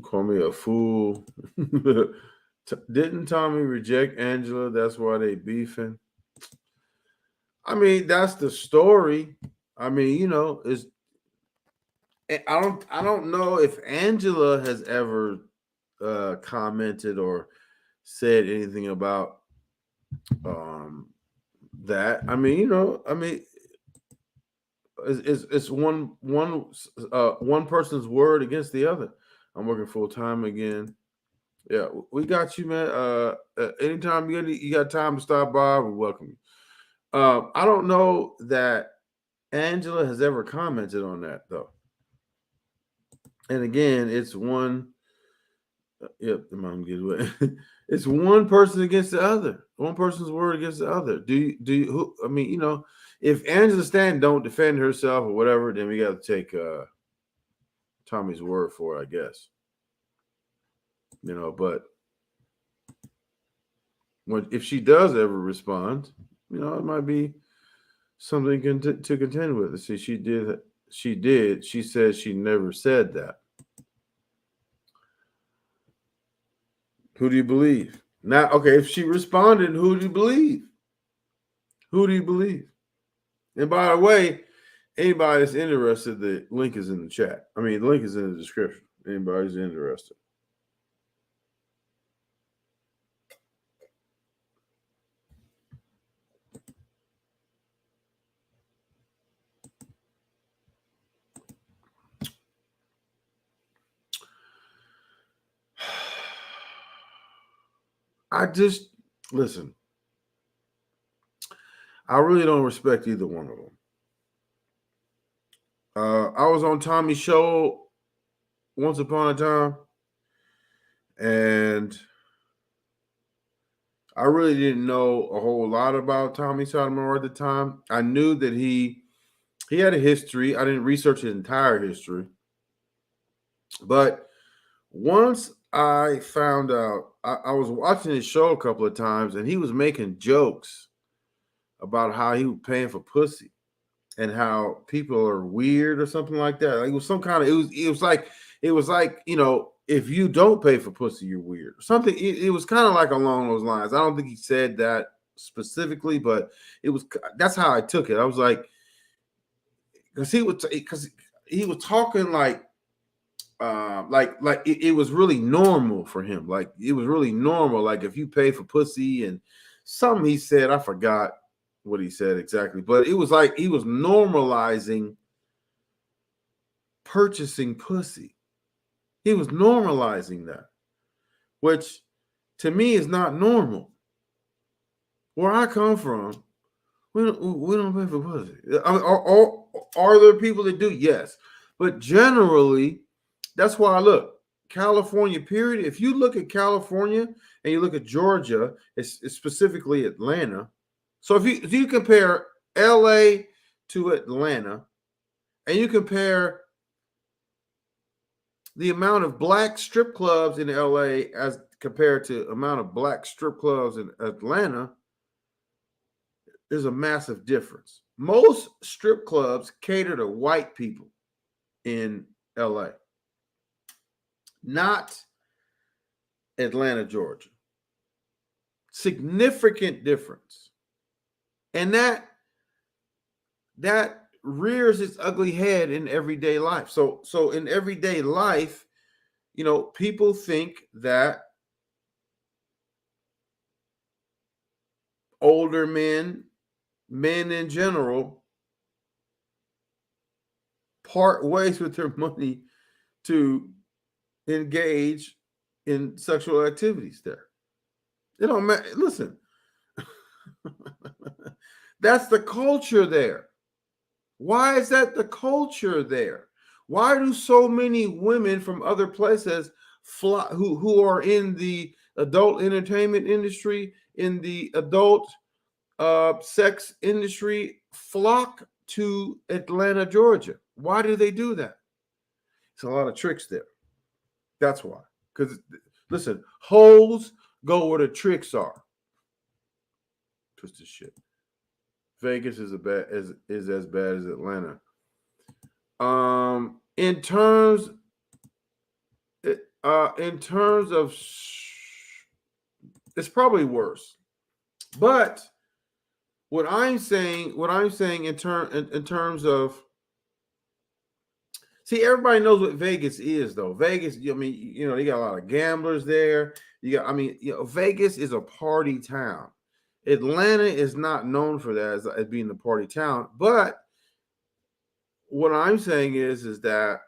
S2: call me a fool. Didn't Tommy reject Angela? That's why they beefing. I mean, that's the story. I mean, you know, I don't know if Angela has ever commented or said anything about that. I mean, you know, I mean, it's one person's word against the other. I'm working full time again. Yeah, we got you, man. Anytime you got time to stop by, we welcome you. I don't know that Angela has ever commented on that though. And again, it's one. Yep, the mom gives away. It's one person against the other. One person's word against the other. Do you? I mean, you know, if Angela Stanton don't defend herself or whatever, then we got to take Tommy's word for it, I guess. You know, but if she does ever respond, you know, it might be something to contend with. See, she did. She said she never said that. Who do you believe? Now, okay, if she responded, who do you believe? Who do you believe? And by the way, anybody that's interested, the link is in the chat. I mean, the link is in the description. Anybody's interested. Listen, I really don't respect either one of them. I was on Tommy's show once upon a time, and I really didn't know a whole lot about Tommy Sotomayor at the time. I knew that he had a history. I didn't research his entire history. But once I found out, I was watching his show a couple of times, and he was making jokes about how he was paying for pussy and how people are weird or something like that. Like it was some kind of, it was like, you know, if you don't pay for pussy, you're weird or something. It was kind of like along those lines. I don't think he said that specifically, but that's how I took it. I was like, because he was talking like it was really normal for him. Like it was really normal. Like if you pay for pussy and something he said, I forgot what he said exactly, but it was like he was normalizing purchasing pussy. He was normalizing that, which to me is not normal. Where I come from, we don't pay for pussy. Are there people that do? Yes, but generally, that's why I look California. Period. If you look at California and you look at Georgia, it's specifically Atlanta. So if you compare LA to Atlanta, and you compare the amount of black strip clubs in LA as compared to amount of black strip clubs in Atlanta, there's a massive difference. Most strip clubs cater to white people in LA, not Atlanta, Georgia. Significant difference. And that rears its ugly head in everyday life. So in everyday life, people think that older men in general, part ways with their money to engage in sexual activities there. It don't matter. Listen, that's the culture there. Why is that the culture there? Why do so many women from other places fly, who are in the adult entertainment industry, in the adult sex industry, flock to Atlanta, Georgia? Why do they do that? It's a lot of tricks there. That's why. Because listen, hoes go where the tricks are. Twisted shit. Vegas is as bad as Atlanta. In terms of, it's probably worse. But what I'm saying in terms of, see, everybody knows what Vegas is, though. Vegas, I mean, you got a lot of gamblers there. Vegas is a party town. Atlanta is not known for that as being the party town. But what I'm saying is that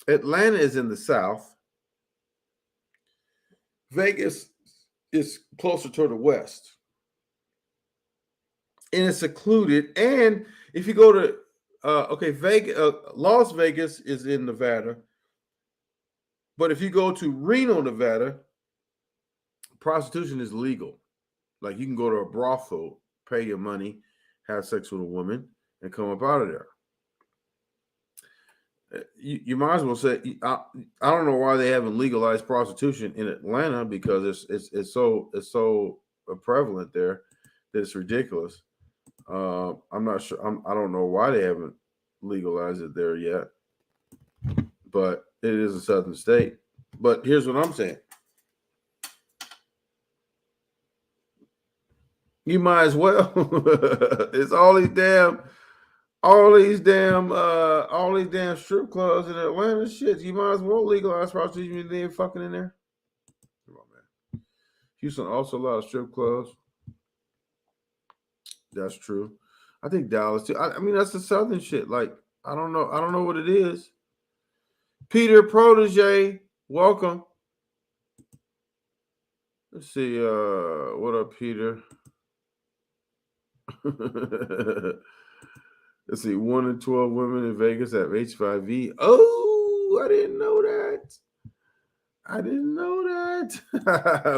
S2: Atlanta is in the South. Vegas is closer to the West. And it's secluded. And if you go to, Vegas, Las Vegas is in Nevada. But if you go to Reno, Nevada, prostitution is legal. Like, you can go to a brothel, pay your money, have sex with a woman, and come up out of there. You might as well say, I don't know why they haven't legalized prostitution in Atlanta, because it's so prevalent there that it's ridiculous. I'm not sure. I don't know why they haven't legalized it there yet, but it is a southern state. But here's what I'm saying. You might as well. It's all these damn strip clubs in Atlanta. Shit, you might as well legalize prostitution and then fucking in there. Come on, man. Houston also a lot of strip clubs. That's true. I think Dallas too. I mean, that's the southern shit. Like, I don't know what it is. Peter Protege, welcome. Let's see. What up, Peter? Let's see. 1 in 12 women in Vegas have HIV. Oh, I didn't know that.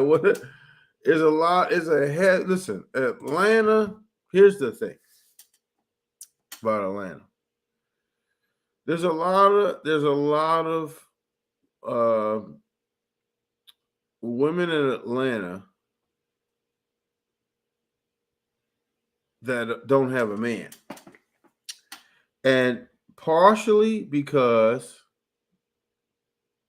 S2: What? There's a lot. It's a head. Listen, Atlanta. Here's the thing about Atlanta. There's a lot of women in Atlanta that don't have a man, and partially because,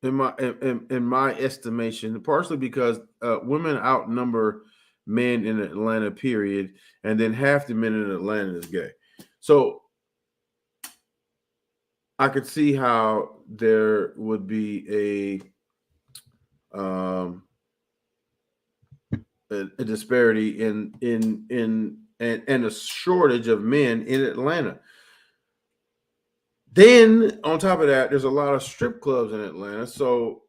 S2: in my estimation, partially because women outnumber men in Atlanta, period, and then half the men in Atlanta is gay. So I could see how there would be a disparity and a shortage of men in Atlanta. Then on top of that, there's a lot of strip clubs in Atlanta. So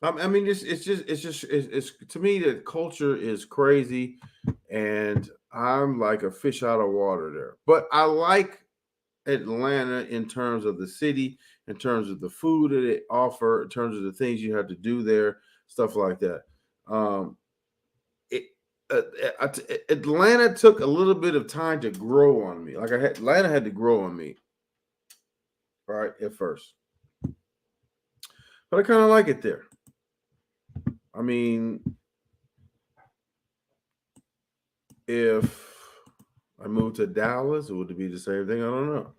S2: I mean, it's to me, the culture is crazy, and I'm like a fish out of water there. But I like Atlanta in terms of the city, in terms of the food that they offer, in terms of the things you have to do there, stuff like that. Atlanta took a little bit of time to grow on me. Atlanta had to grow on me, right, at first. But I kind of like it there. I mean, if I moved to Dallas, it would be the same thing. I don't know.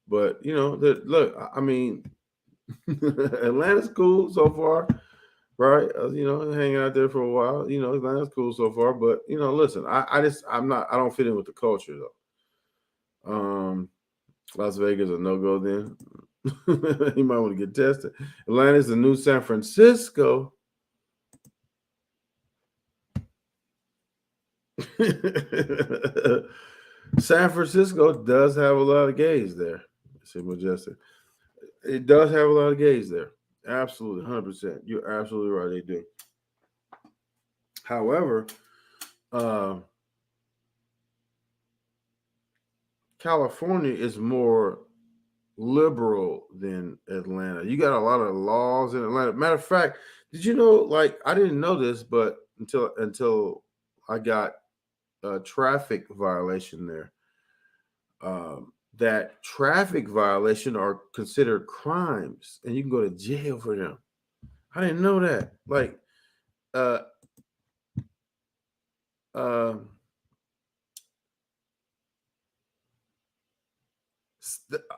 S2: But, look, I mean, Atlanta's cool so far, right? Hanging out there for a while. Atlanta's cool so far. But, listen, I don't fit in with the culture, though. Las Vegas a no-go then. You might want to get tested. Atlanta is the new San Francisco. San Francisco does have a lot of gays there. See, Majestic. It does have a lot of gays there. Absolutely, 100%. You're absolutely right. They do. However, California is more liberal than Atlanta. You got a lot of laws in Atlanta. Matter of fact, did you know? Like, I didn't know this, but until I got a traffic violation there. That traffic violation are considered crimes, and you can go to jail for them. I didn't know that. Like, uh, I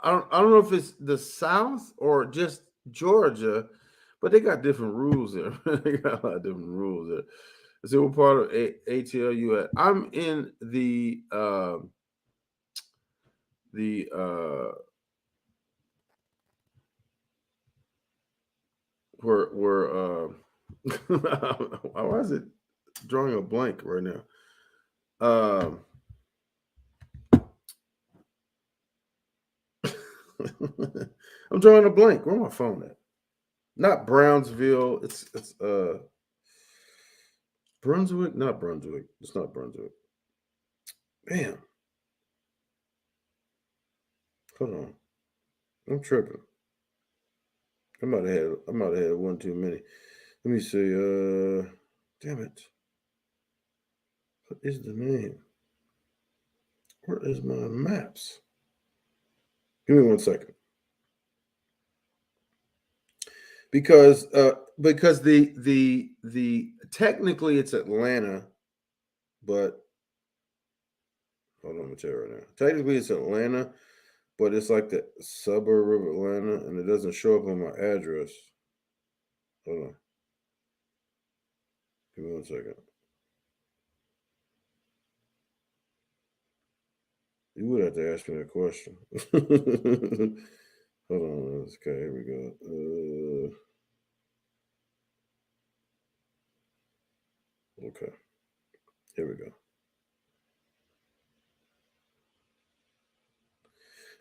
S2: don't know if it's the South or just Georgia, but they got different rules there. They got a lot of different rules there. So what part of ATL at? I'm in the where why is it drawing a blank right now? I'm drawing a blank. Where's my phone at? Not Brownsville. It's Brunswick. Not Brunswick. It's not Brunswick. Damn. Hold on. I'm tripping. I might have had one too many. Let me see. Damn it. What is the name? Where is my maps? Give me 1 second. Because the technically it's Atlanta, but hold on, I'm gonna tell you right now. Technically it's Atlanta, but it's like the suburb of Atlanta, and it doesn't show up on my address. Hold on. Give me 1 second. You would have to ask me that question. Hold on. Okay, here we go. Okay. Here we go.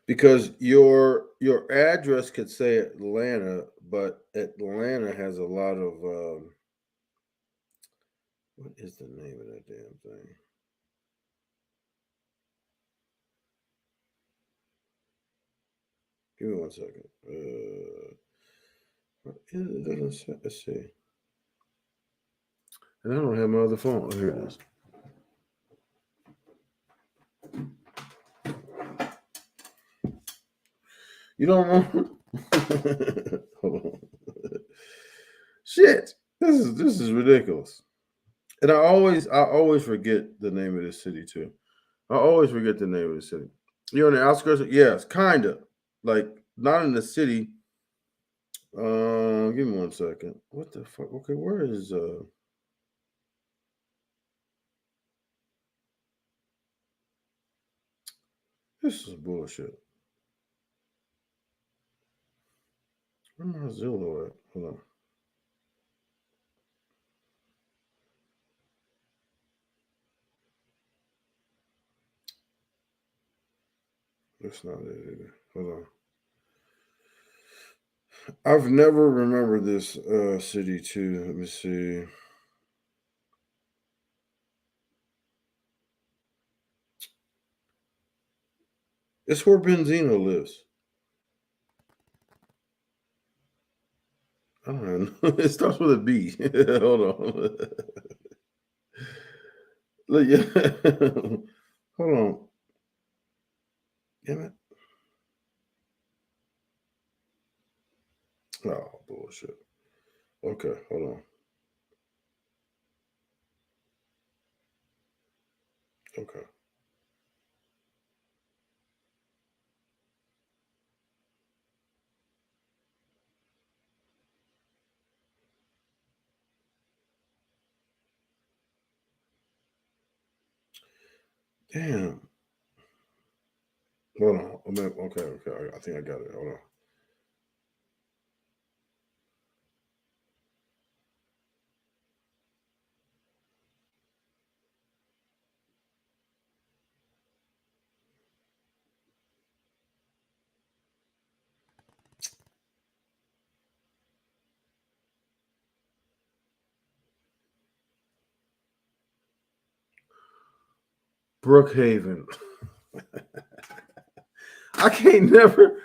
S2: Because your address could say Atlanta, but Atlanta has a lot of what is the name of that damn thing? Give me 1 second. What is it? Doesn't say. Let's see. And I don't have my other phone. Oh, here it is. You don't want? Hold on. Shit. This is ridiculous. And I always forget the name of this city too. I always forget the name of the city. You're on the outskirts? Yes, kinda. Like not in the city. Give me 1 second. What the fuck? Okay, where is this is bullshit. Where my Zillow at? Hold on. That's not it either. Hold on. I've never remembered this city too. Let me see. It's where Benzino lives. I don't know. It starts with a B. Hold on. Look, yeah. Hold on. Damn it. Oh, bullshit. Okay, hold on. Okay. Damn. Hold on. Okay. I think I got it. Hold on. Brookhaven. I can't never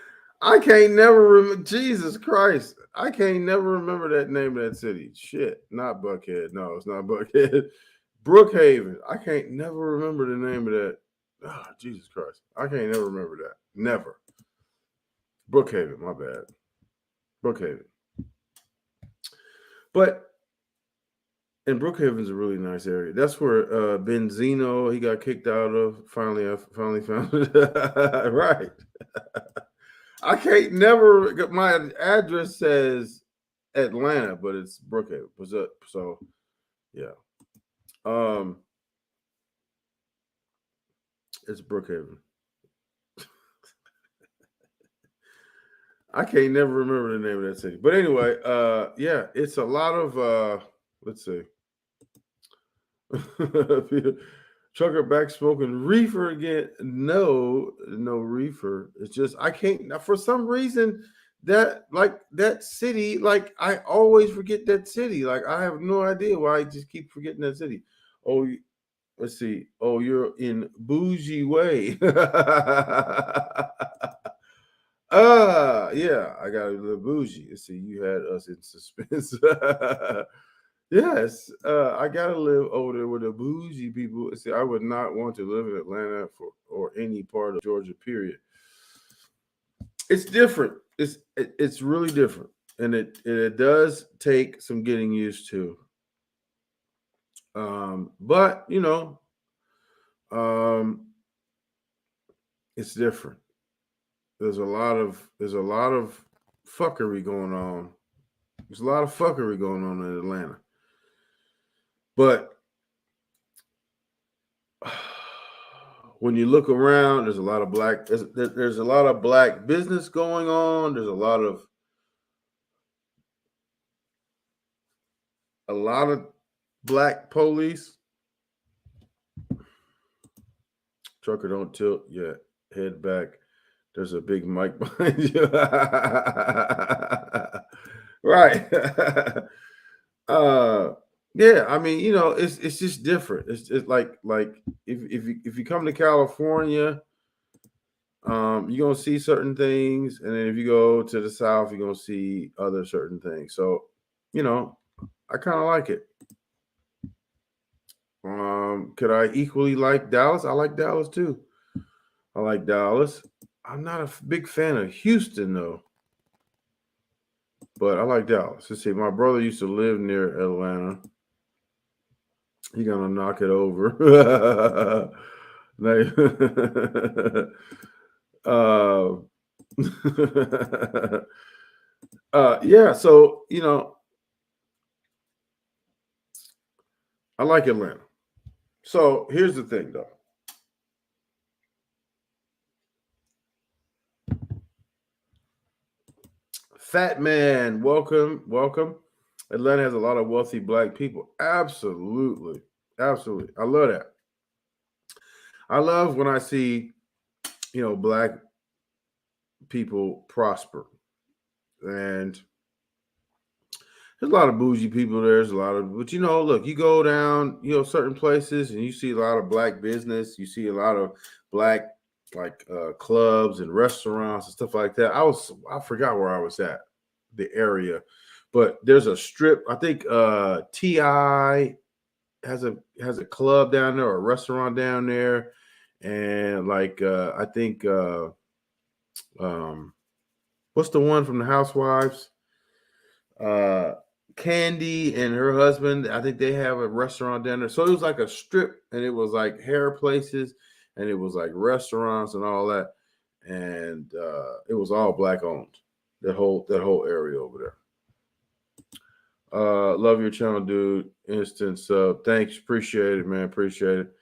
S2: remember. Jesus Christ. I can't never remember that name of that city. Shit. Not Buckhead. No, it's not Buckhead. Brookhaven. I can't never remember the name of that. Oh, Jesus Christ. I can't never remember that. Never. Brookhaven, my bad. Brookhaven. But and Brookhaven's a really nice area. That's where Benzino, he got kicked out of. I finally found it. Right. I can't never. My address says Atlanta, but it's Brookhaven. So, yeah. It's Brookhaven. I can't never remember the name of that city. But anyway, yeah, it's a lot of let's see. Trucker back smoking reefer again. No reefer. It's just I can't for some reason that city, like I always forget that city. Like I have no idea why I just keep forgetting that city. Oh, let's see. Oh, you're in Bougie Way. Yeah, I got a little bougie. Let's see, you had us in suspense. Yes, I gotta live over there with the bougie people. See, I would not want to live in Atlanta or any part of Georgia. Period. It's different. It's really different, and it does take some getting used to. But it's different. There's a lot of fuckery going on. There's a lot of fuckery going on in Atlanta. But when you look around, there's a lot of black business going on. There's a lot of black police. Trucker, don't tilt yet. Head back. There's a big mic behind you. Right. Yeah, I mean, it's just different. It's like if you come to California, you're gonna see certain things, and then if you go to the South, you're gonna see other certain things. So, I kind of like it. Could I equally like Dallas? I like Dallas too. I like Dallas. I'm not a big fan of Houston though, but I like Dallas. Let's see. My brother used to live near Atlanta. He gonna knock it over. Yeah. So I like Atlanta. So here's the thing, though. Fat man, welcome. Atlanta has a lot of wealthy black people. Absolutely. I love that. I love when I see, black people prosper. And there's a lot of bougie people there. There's a lot of, but look, you go down, certain places and you see a lot of black business. You see a lot of black clubs and restaurants and stuff like that. I forgot where I was at, the area, but there's a strip. I think T.I. has a club down there or a restaurant down there, and I think what's the one from the Housewives? Candy and her husband, I think they have a restaurant down there. So it was like a strip, and it was like hair places, and it was like restaurants and all that, and it was all black owned. That whole area over there. Love your channel, dude. Instant sub. Thanks, appreciate it, man. Appreciate it.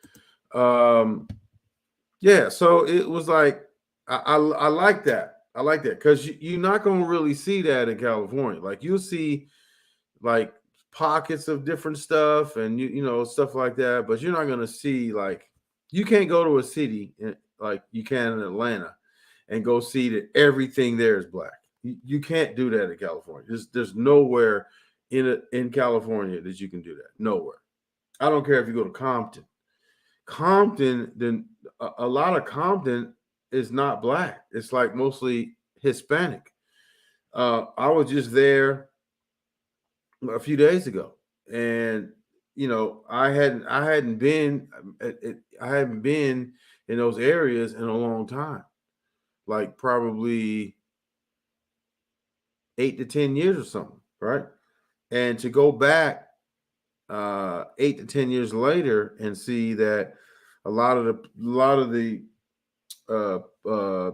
S2: Yeah. So it was like I like that. I like that because you're not gonna really see that in California. Like you'll see like pockets of different stuff and stuff like that, but you're not gonna see you can't go to a city like you can in Atlanta and go see that everything there is black. You can't do that in California. There's nowhere in California that you can do that. Nowhere. I don't care if you go to Compton. Compton, then a lot of Compton is not black. It's like mostly Hispanic. I was just there a few days ago, and I hadn't been in those areas in a long time, like probably 8 to 10 years or something, right? And to go back 8 to 10 years later and see that a lot of the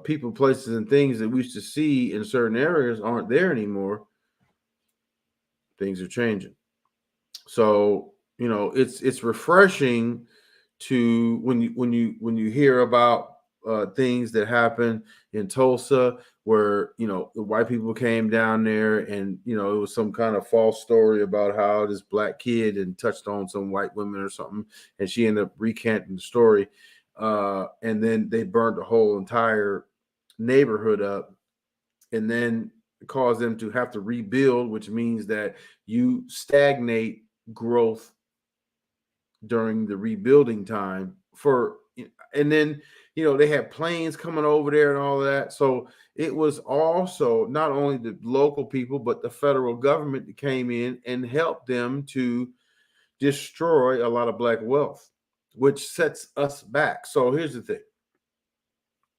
S2: people, places, and things that we used to see in certain areas aren't there anymore. Things are changing. So it's refreshing to when you hear about things that happen in Tulsa, where the white people came down there, and it was some kind of false story about how this black kid and touched on some white women or something, and she ended up recanting the story, and then they burned the whole entire neighborhood up, and then caused them to have to rebuild, which means that you stagnate growth during the rebuilding time and then they had planes coming over there and all of that. So it was also not only the local people but the federal government that came in and helped them to destroy a lot of black wealth, which sets us back. So here's the thing: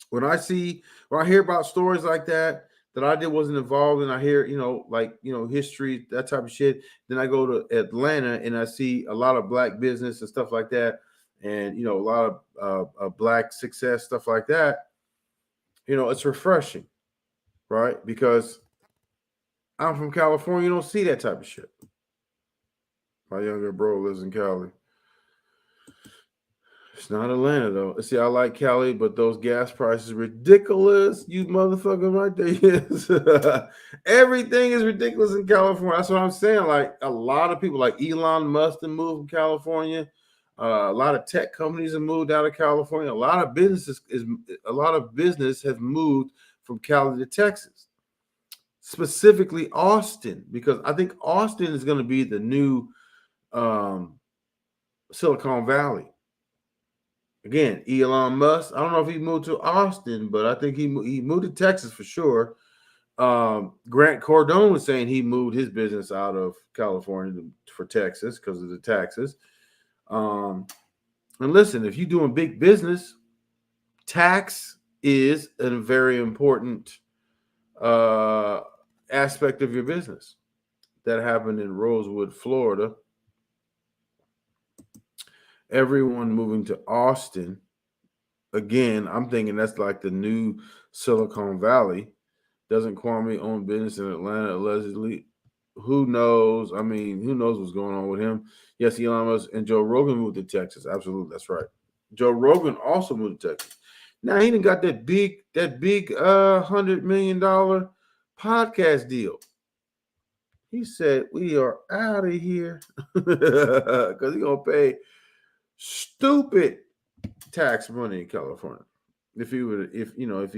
S2: when I hear about stories like that I wasn't involved in, I hear, history, that type of shit. Then I go to Atlanta and I see a lot of black business and stuff like that. And, a lot of black success, stuff like that. It's refreshing, right? Because I'm from California. You don't see that type of shit. My younger bro lives in Cali. It's not Atlanta, though. See, I like Cali, but those gas prices are ridiculous. You motherfucker right there. Yes. Everything is ridiculous in California. That's what I'm saying. Like, a lot of people, like Elon Musk, have moved from California. A lot of tech companies have moved out of California. A lot of business have moved from Cali to Texas, specifically Austin, because I think Austin is going to be the new Silicon Valley. Again, Elon Musk, I don't know if he moved to Austin, but I think he moved to Texas for sure. Grant Cardone was saying he moved his business out of California for Texas because of the taxes. And listen, if you're doing big business, tax is a very important aspect of your business. That happened in Rosewood, Florida. Everyone moving to Austin. Again, I'm thinking that's like the new Silicon Valley. Doesn't Kwame own business in Atlanta, allegedly? Who knows? I mean, who knows what's going on with him? Yes, Elon Musk and Joe Rogan moved to Texas. Absolutely, that's right. Joe Rogan also moved to Texas. Now he done got that big $100 million podcast deal. He said, "We are out of here," because he's gonna pay stupid tax money in California if he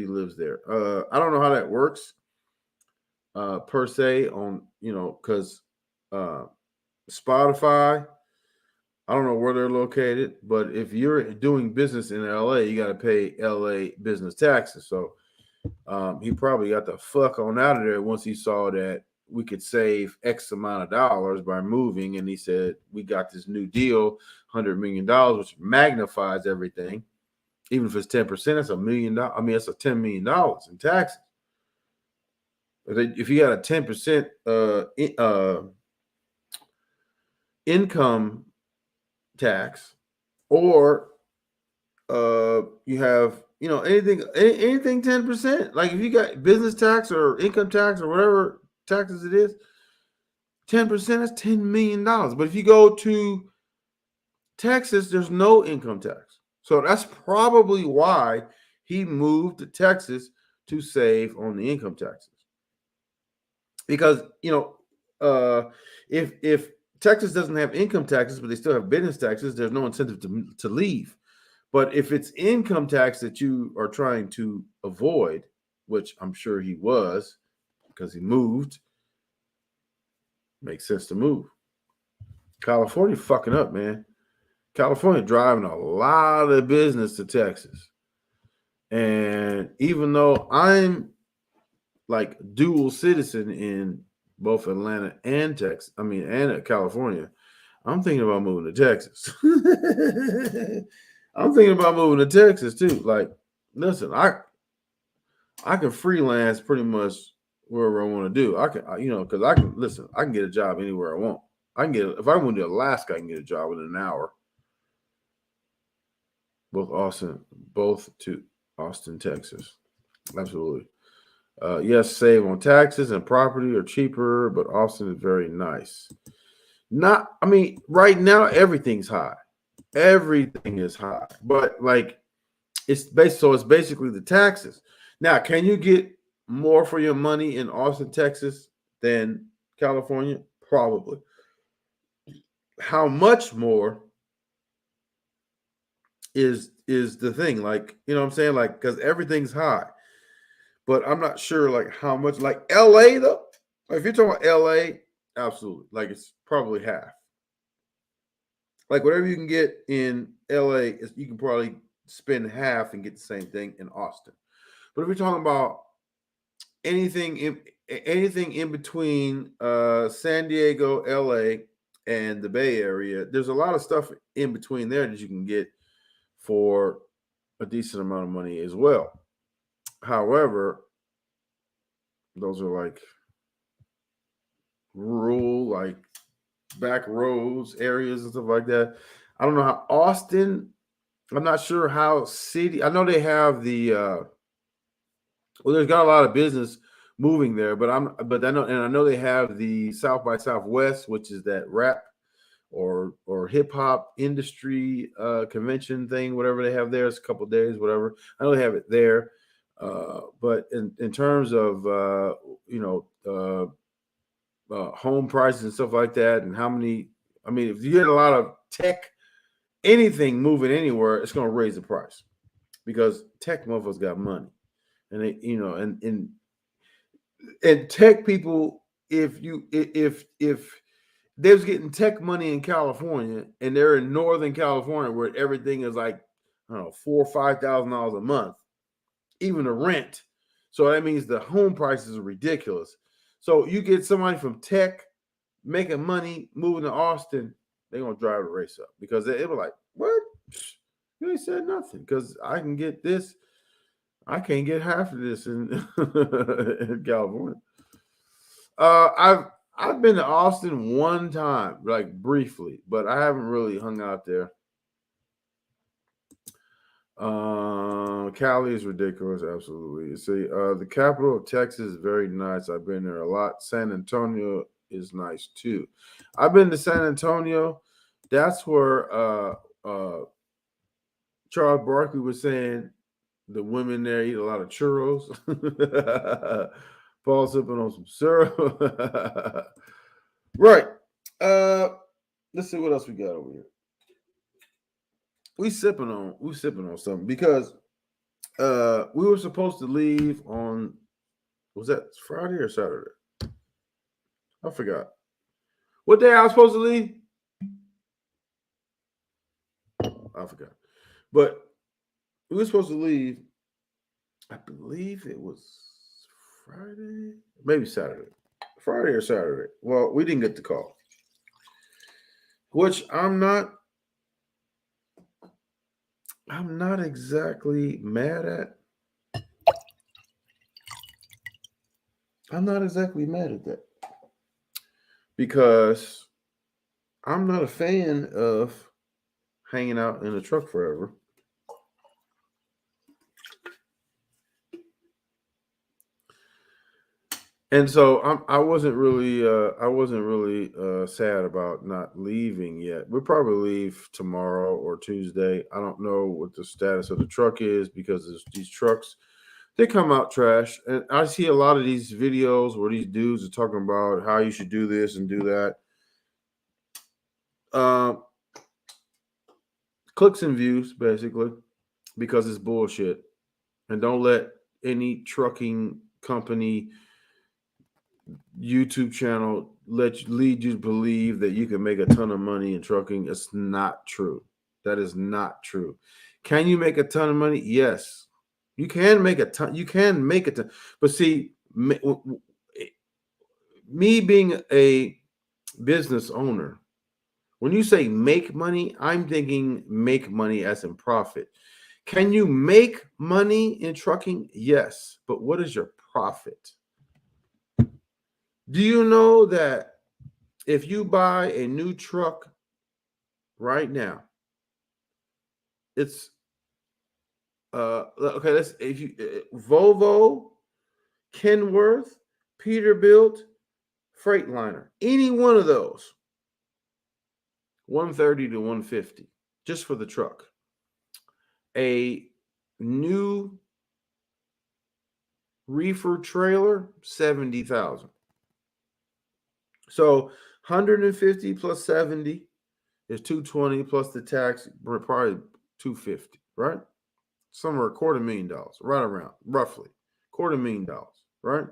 S2: lives there. I don't know how that works per se on because Spotify, I don't know where they're located, but if you're doing business in LA, you got to pay LA business taxes. So he probably got the fuck on out of there once he saw that we could save X amount of dollars by moving. And he said, we got this new deal, $100 million, which magnifies everything. Even if it's 10%, that's $1 million. I mean, that's a $10 million in taxes. If you got a 10% income tax, or you have anything 10%, like if you got business tax or income tax or whatever taxes it is, 10%, that's $10 million. But if you go to Texas, there's no income tax. So that's probably why he moved to Texas, to save on the income taxes. Because if Texas doesn't have income taxes, but they still have business taxes, there's no incentive to leave. But if it's income tax that you are trying to avoid, which I'm sure he was because he moved, makes sense to move. California fucking up, man. California driving a lot of business to Texas. And even though I'm like dual citizen in both Atlanta and Texas, and California, I'm thinking about moving to Texas. I'm thinking about moving to Texas too. Like, listen, I can freelance pretty much wherever I want to do. I can, because I can get a job anywhere I want. If I went to Alaska, I can get a job within an hour. Both to Austin, Texas. Absolutely. Yes, save on taxes and property are cheaper, but Austin is very nice. Right now everything's high. Everything is high, but like it's basically the taxes. Now, can you get more for your money in Austin, Texas than California? Probably. How much more is the thing? Like, you know what I'm saying? Like, because everything's high. But I'm not sure like how much. Like LA though, if you're talking about LA, absolutely. Like it's probably half. Like whatever you can get in LA, you can probably spend half and get the same thing in Austin. But if we're talking about anything in between San Diego, LA, and the Bay Area, there's a lot of stuff in between there that you can get for a decent amount of money as well. However, those are like rural, like back roads areas and stuff like that. I don't know how Austin. I'm not sure how city. I know they have the. There's got a lot of business moving there, but I know they have the South by Southwest, which is that rap or hip hop industry convention thing, whatever they have there. It's a couple of days, whatever. I know they have it there. But in terms of home prices and stuff like that, and how many, if you get a lot of tech, anything moving anywhere, it's going to raise the price because tech motherfuckers got money, and they, and tech people, if they was getting tech money in California and they're in Northern California where everything is like, I don't know, $4,000 or $5,000 a month, even the rent. So that means the home prices are ridiculous. So you get somebody from tech making money, moving to Austin, they're going to drive the race up because they were like, what? You ain't said nothing because I can get this. I can't get half of this in, in California. I've been to Austin one time, like briefly, but I haven't really hung out there. Cali is ridiculous, absolutely. See, the capital of Texas is very nice. I've been there a lot. San Antonio is nice too. I've been to San Antonio. That's where Charles Barkley was saying the women there eat a lot of churros. Paul sipping on some syrup. Right. Let's see what else we got over here. We sipping on something because we were supposed to leave on, was that Friday or Saturday? I forgot. What day I was supposed to leave? I forgot. But we were supposed to leave, I believe it was Friday, maybe Saturday. Friday or Saturday. Well, we didn't get the call, which I'm not exactly mad at. I'm not exactly mad at that because I'm not a fan of hanging out in a truck forever. And so I wasn't really sad about not leaving yet. We'll probably leave tomorrow or Tuesday. I don't know what the status of the truck is because these trucks, they come out trash. And I see a lot of these videos where these dudes are talking about how you should do this and do that. Clicks and views, basically, because it's bullshit. And don't let any trucking company YouTube channel lead you to believe that you can make a ton of money in trucking. It's not true. That is not true. Can you make a ton of money? Yes. You can make a ton. You can make a ton. But see, me being a business owner, when you say make money, I'm thinking make money as in profit. Can you make money in trucking? Yes. But what is your profit? Do you know that if you buy a new truck right now, it's okay, let's if you Volvo, Kenworth, Peterbilt, Freightliner, any one of those, 130 to 150 just for the truck. A new reefer trailer, 70,000. So 150 plus 70 is 220 plus the tax, probably 250, right? Somewhere $250,000, right around, roughly $250,000, right?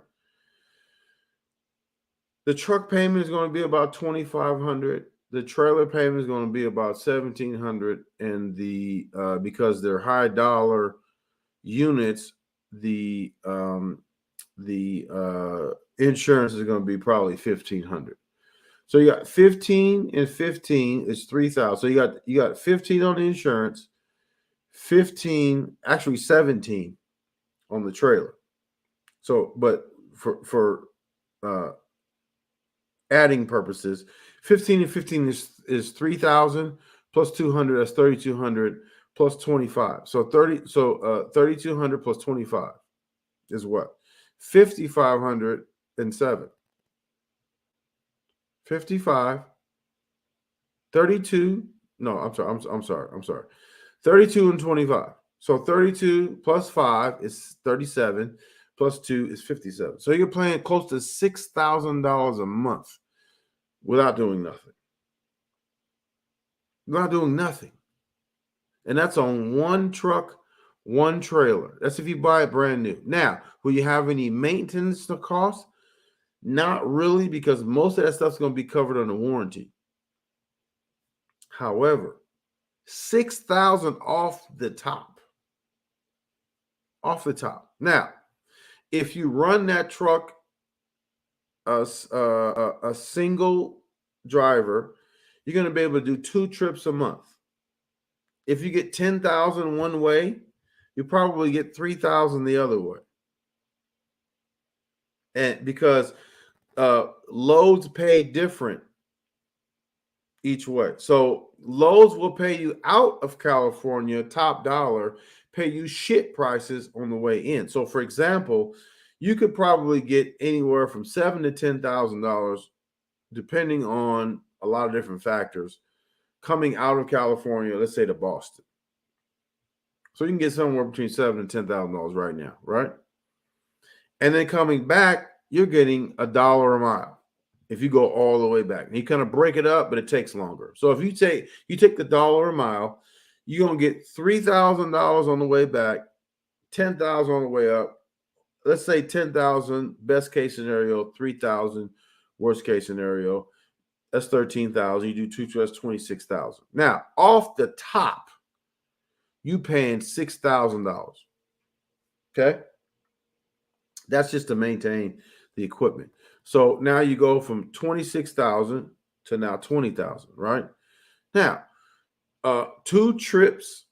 S2: The truck payment is going to be about $2,500. The trailer payment is going to be about $1,700, and the because they're high dollar units, the insurance is going to be probably $1,500. So you got 15 and 15 is 3,000. So you got 15 on the insurance, 15, actually 17 on the trailer. So, but for adding purposes, 15 and 15 is 3,000 plus 200. That's 3,200 plus 25. So 3,200 plus 25 is what? 5,507. 55, 32. No, I'm sorry. 32 and 25. So 32 plus 5 is 37, plus 2 is 57. So you're paying close to $6,000 a month without doing nothing. Without doing nothing. And that's on one truck, one trailer. That's if you buy it brand new. Now, will you have any maintenance costs? Not really, because most of that stuff's going to be covered under warranty. However, $6,000 off the top. Off the top. Now, if you run that truck a single driver, you're going to be able to do 2 trips a month. If you get 10,000 one way, you probably get 3,000 the other way. And because loads pay different each way. So loads will pay you out of California, top dollar, pay you shit prices on the way in. So for example, you could probably get anywhere from $7,000 to $10,000, depending on a lot of different factors, coming out of California, let's say to Boston. So you can get somewhere between $7,000 and $10,000 right now, right? And then coming back, you're getting $1 a mile if you go all the way back. And you kind of break it up, but it takes longer. So if you take the $1 a mile, you're gonna get $3,000 on the way back, $10,000 on the way up. Let's say 10,000 best case scenario, 3,000 worst case scenario. That's 13,000. You do 2, that's 26,000. Now, off the top, you paying $6,000. Okay, that's just to maintain the equipment. So now you go from 26,000 to now 20,000. Right now, 2 trips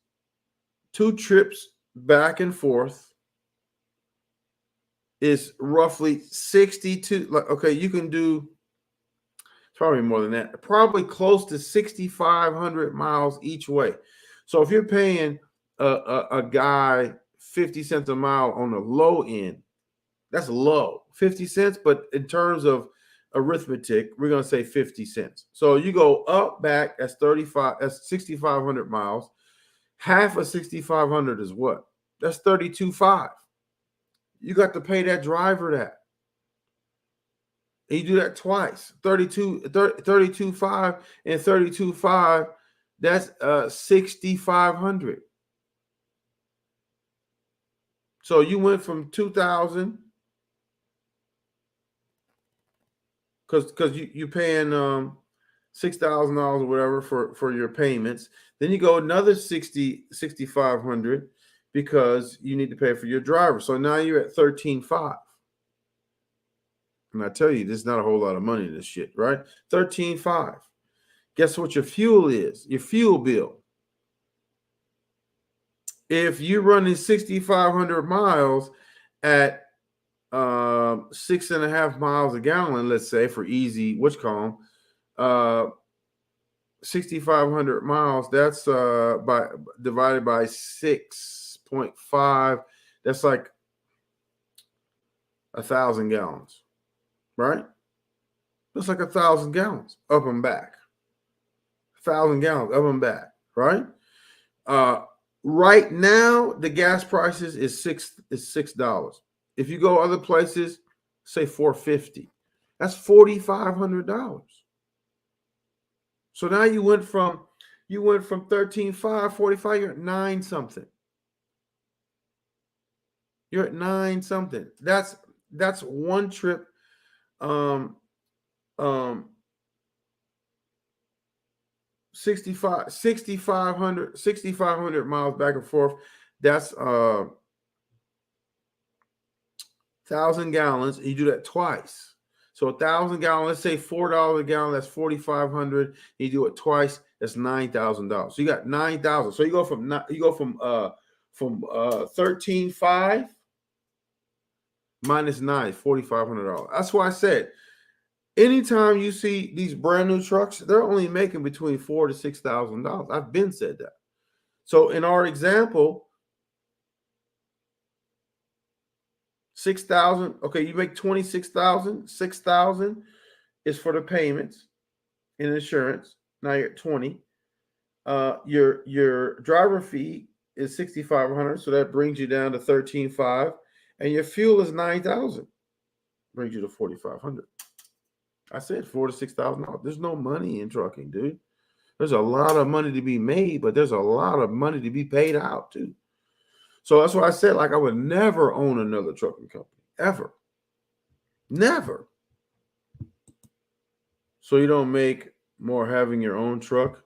S2: back and forth is roughly 62. Like, okay, you can do probably more than that, probably close to 6,500 miles each way. So if you're paying a guy 50 cents a mile on the low end, that's low, 50 cents. But in terms of arithmetic, we're going to say 50 cents. So you go up, back, that's 6,500 miles. Half of 6,500 is what? That's 32.5. You got to pay that driver that. And you do that twice. 32.5 and 32.5, that's 6,500. So you went from 2,000 because you paying $6,000 or whatever for your payments. Then you go another $6,500 because you need to pay for your driver. So now you're at $13,500. And I tell you, there's not a whole lot of money in this shit, right? $13,500. Guess what your fuel is? Your fuel bill. If you're running 6,500 miles at 6.5 miles a gallon, let's say for easy, 6,500 miles, that's divided by 6.5, that's like 1,000 gallons, right? That's like 1,000 gallons up and back. 1,000 gallons up and back, right? Right now, the gas prices is $6. If you go other places, say $4.50. That's $4,500. So now you went from 13.5, 45. You're at 9 something. You're at 9 something. That's one trip. 6,500 miles back and forth. That's 1,000 gallons. You do that twice. So 1,000 gallons, let's say $4 a gallon, that's 4,500. You do it twice, that's $9,000. So you got 9,000. So you go from 13.5 minus 9, $4,500. That's why I said, anytime you see these brand new trucks, they're only making between $4,000 to $6,000. I've been said that. So in our example, 6,000. Okay, you make 26,000. 6,000 is for the payments and insurance. Now you're at 20. Your driver fee is 6,500, so that brings you down to 13.5, and your fuel is 9,000, brings you to 4,500. I said $4,000 to $6,000. There's no money in trucking, dude. There's a lot of money to be made, but there's a lot of money to be paid out too. So that's why I said, like, I would never own another trucking company, ever. Never. So you don't make more having your own truck.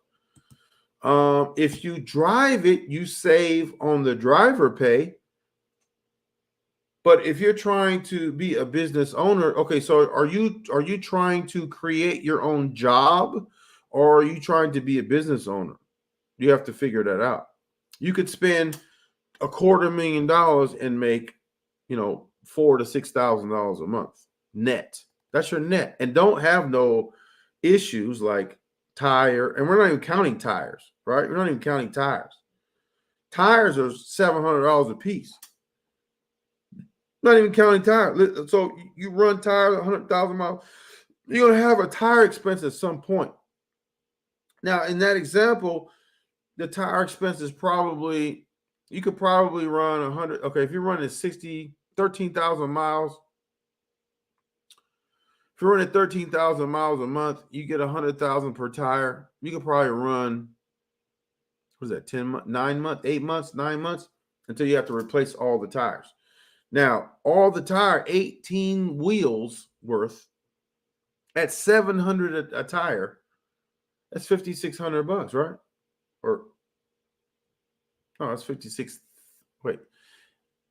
S2: If you drive it, you save on the driver pay. But if you're trying to be a business owner, okay, so are you trying to create your own job, or are you trying to be a business owner? You have to figure that out. You could spend $250,000 and make, $4,000 to $6,000 a month net. That's your net, and don't have no issues like tire. And we're not even counting tires, right? We're not even counting tires. Tires are $700 a piece. Not even counting tires. So you run tires 100,000 miles, you're gonna have a tire expense at some point. Now, in that example, the tire expense is probably, you could probably run 100. Okay, if you're running 13,000 miles, if you're running 13,000 miles a month, you get 100,000 per tire. You could probably run, what is that, 10 months, 9 months, 8 months, 9 months, until you have to replace all the tires. Now, all the tire, 18 wheels worth, at $700 a tire, that's $5,600, right? Or, oh, that's 56. Wait,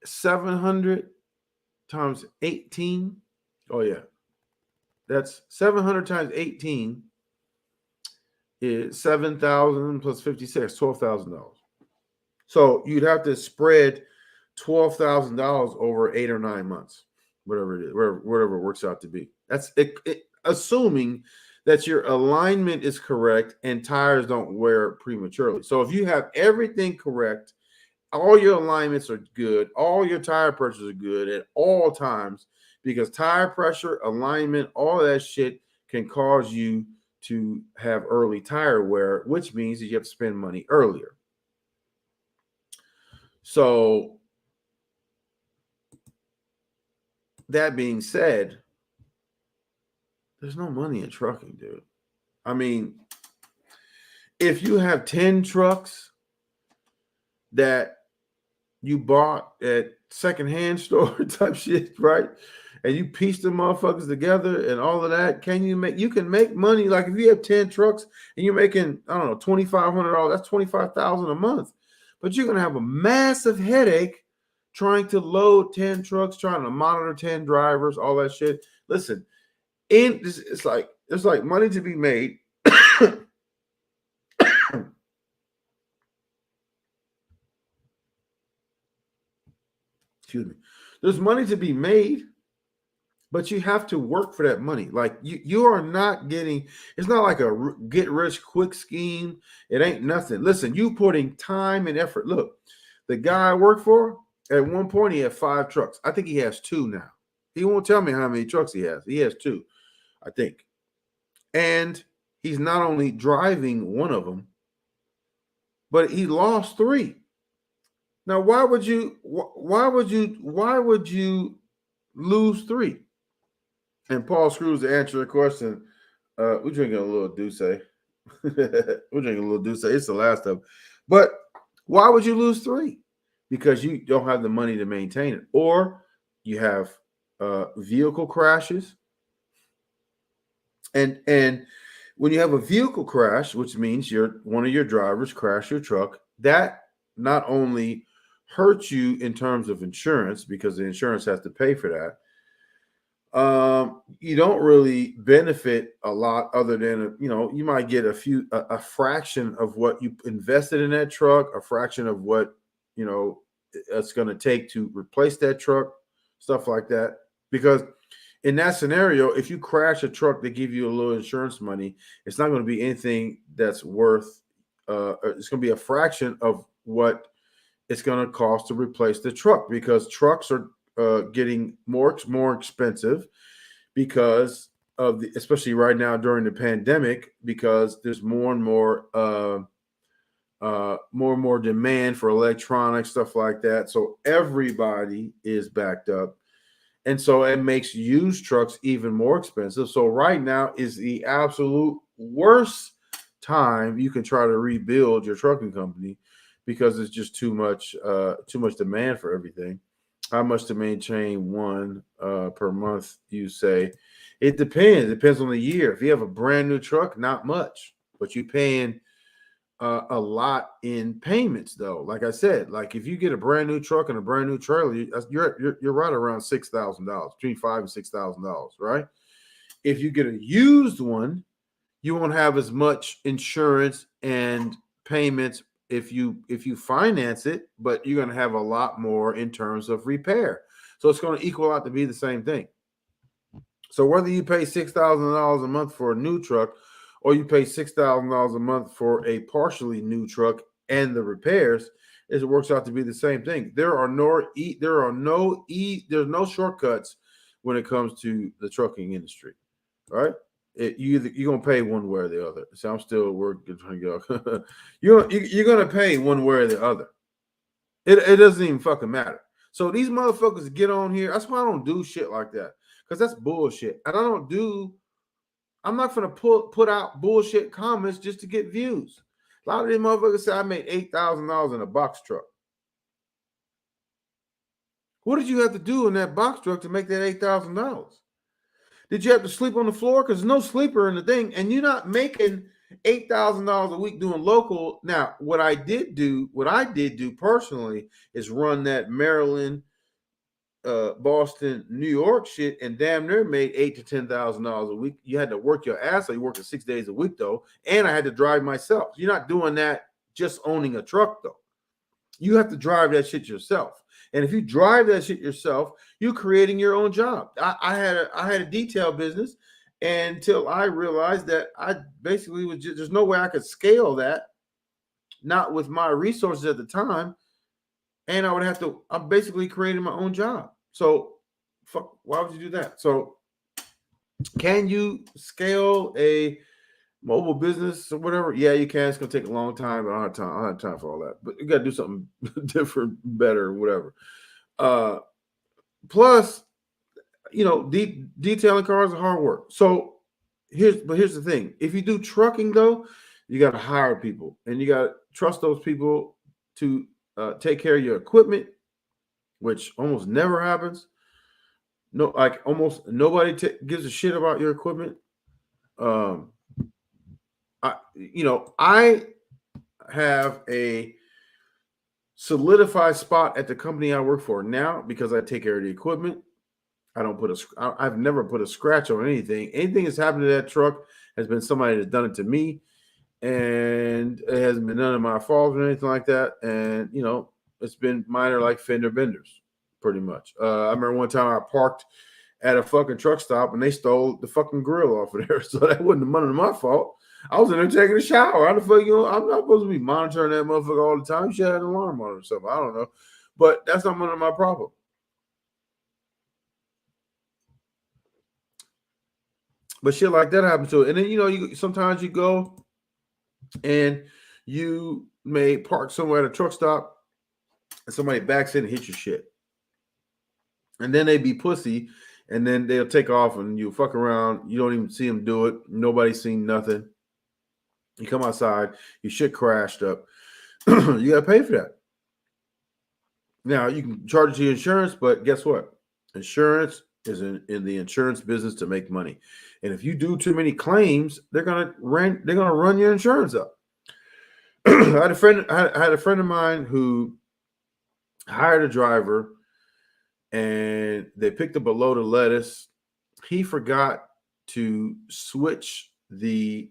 S2: 700 times 18. Oh, yeah. That's 700 times 18 is 7,000 plus 56, $12,000. So you'd have to spread $12,000 over 8 or 9 months, whatever it is, whatever it works out to be. That's assuming that your alignment is correct and tires don't wear prematurely. So if you have everything correct, all your alignments are good, all your tire pressures are good at all times, because tire pressure, alignment, all of that shit can cause you to have early tire wear, which means that you have to spend money earlier. So that being said, there's no money in trucking, dude. I mean, if you have 10 trucks that you bought at secondhand store type shit, right? and you piece the motherfuckers together and all of that, you can make money. Like if you have 10 trucks and you're making, I don't know, $2,500, that's $25,000 a month. But you're gonna have a massive headache trying to load 10 trucks, trying to monitor 10 drivers, all that shit. Listen, it's like money to be made. Excuse me. There's money to be made, but you have to work for that money. Like you are not getting, it's not like a get rich quick scheme. It ain't nothing. Listen, you putting time and effort. Look, the guy I work for, at one point he had 5 trucks. I think he has 2 now. He won't tell me how many trucks he has. He has 2, I think. And he's not only driving one of them, but he lost 3. Now, why would you lose 3? And Paul Screws, to answer the question, we're drinking a little Douce. We're drinking a little Douce. It's the last of them. But why would you lose 3? Because you don't have the money to maintain it. Or you have vehicle crashes. And when you have a vehicle crash, which means one of your drivers crashed your truck, that not only hurts you in terms of insurance, because the insurance has to pay for that, you don't really benefit a lot other than, you might get a fraction of what you invested in that truck, a fraction of what, it's going to take to replace that truck, stuff like that. Because in that scenario, if you crash a truck, they give you a little insurance money. It's not going to be anything that's worth, it's going to be a fraction of what it's going to cost to replace the truck, because trucks are getting more expensive because of especially right now during the pandemic, because there's more and more demand for electronics, stuff like that. So everybody is backed up. And so it makes used trucks even more expensive. So right now is the absolute worst time you can try to rebuild your trucking company, because it's just too much demand for everything. How much to maintain one per month, you say? It depends. It depends on the year. If you have a brand new truck, not much, but you're paying a lot in payments, though. Like I said, like if you get a brand new truck and a brand new trailer, you're right around $6,000, between $5,000 and $6,000, right? If you get a used one, you won't have as much insurance and payments if you finance it, but you're going to have a lot more in terms of repair. So it's going to equal out to be the same thing. So whether you pay $6,000 a month for a new truck, or you pay $6,000 a month for a partially new truck and the repairs, it works out to be the same thing. There's no shortcuts when it comes to the trucking industry, right? You're gonna pay one way or the other. So I'm still working trying to go. you're gonna pay one way or the other. It doesn't even fucking matter. So these motherfuckers get on here. That's why I don't do shit like that, because that's bullshit. And I'm not gonna put out bullshit comments just to get views. A lot of these motherfuckers say I made $8,000 in a box truck. What did you have to do in that box truck to make that $8,000? Did you have to sleep on the floor? Because there's no sleeper in the thing, and you're not making $8,000 a week doing local. Now, what I did do personally is run that Maryland, Boston, New York shit, and damn near made $8,000 to $10,000 a week. You had to work your ass off. You working 6 days a week though, and I had to drive myself. You're not doing that just owning a truck though. You have to drive that shit yourself. And if you drive that shit yourself, you're creating your own job. I had a detail business until I realized that I basically there's no way I could scale that, not with my resources at the time. And I'm basically creating my own job. So why would you do that? So can you scale a mobile business or whatever? Yeah, you can. It's gonna take a long time, but I don't have time for all that. But you gotta do something different, better, whatever. Plus, detailing cars is hard work. So here's the thing. If you do trucking though, you gotta hire people, and you gotta trust those people to take care of your equipment, which almost never happens. No, like almost nobody gives a shit about your equipment. I have a solidified spot at the company I work for now because I take care of the equipment. I've never put a scratch on anything. Anything that's happened to that truck has been somebody that's done it to me, and it hasn't been none of my fault or anything like that. And it's been minor, like fender benders, pretty much. I remember one time I parked at a fucking truck stop and they stole the fucking grill off of there, so that wasn't none of my fault. I was in there taking a shower. How the fuck I'm not supposed to be monitoring that motherfucker all the time. You should have an alarm on or something. I don't know, but that's not none of my problem. But shit like that happens to it. And then, sometimes you go and you may park somewhere at a truck stop and somebody backs in and hits your shit. And then they be pussy and then they'll take off and you fuck around. You don't even see them do it. Nobody's seen nothing. You come outside, your shit crashed up. You got to pay for that. Now, you can charge it to your insurance, but guess what? Insurance is in the insurance business to make money. And if you do too many claims, they're gonna run your insurance up. I had a friend of mine who hired a driver and they picked up a load of lettuce. He forgot to switch the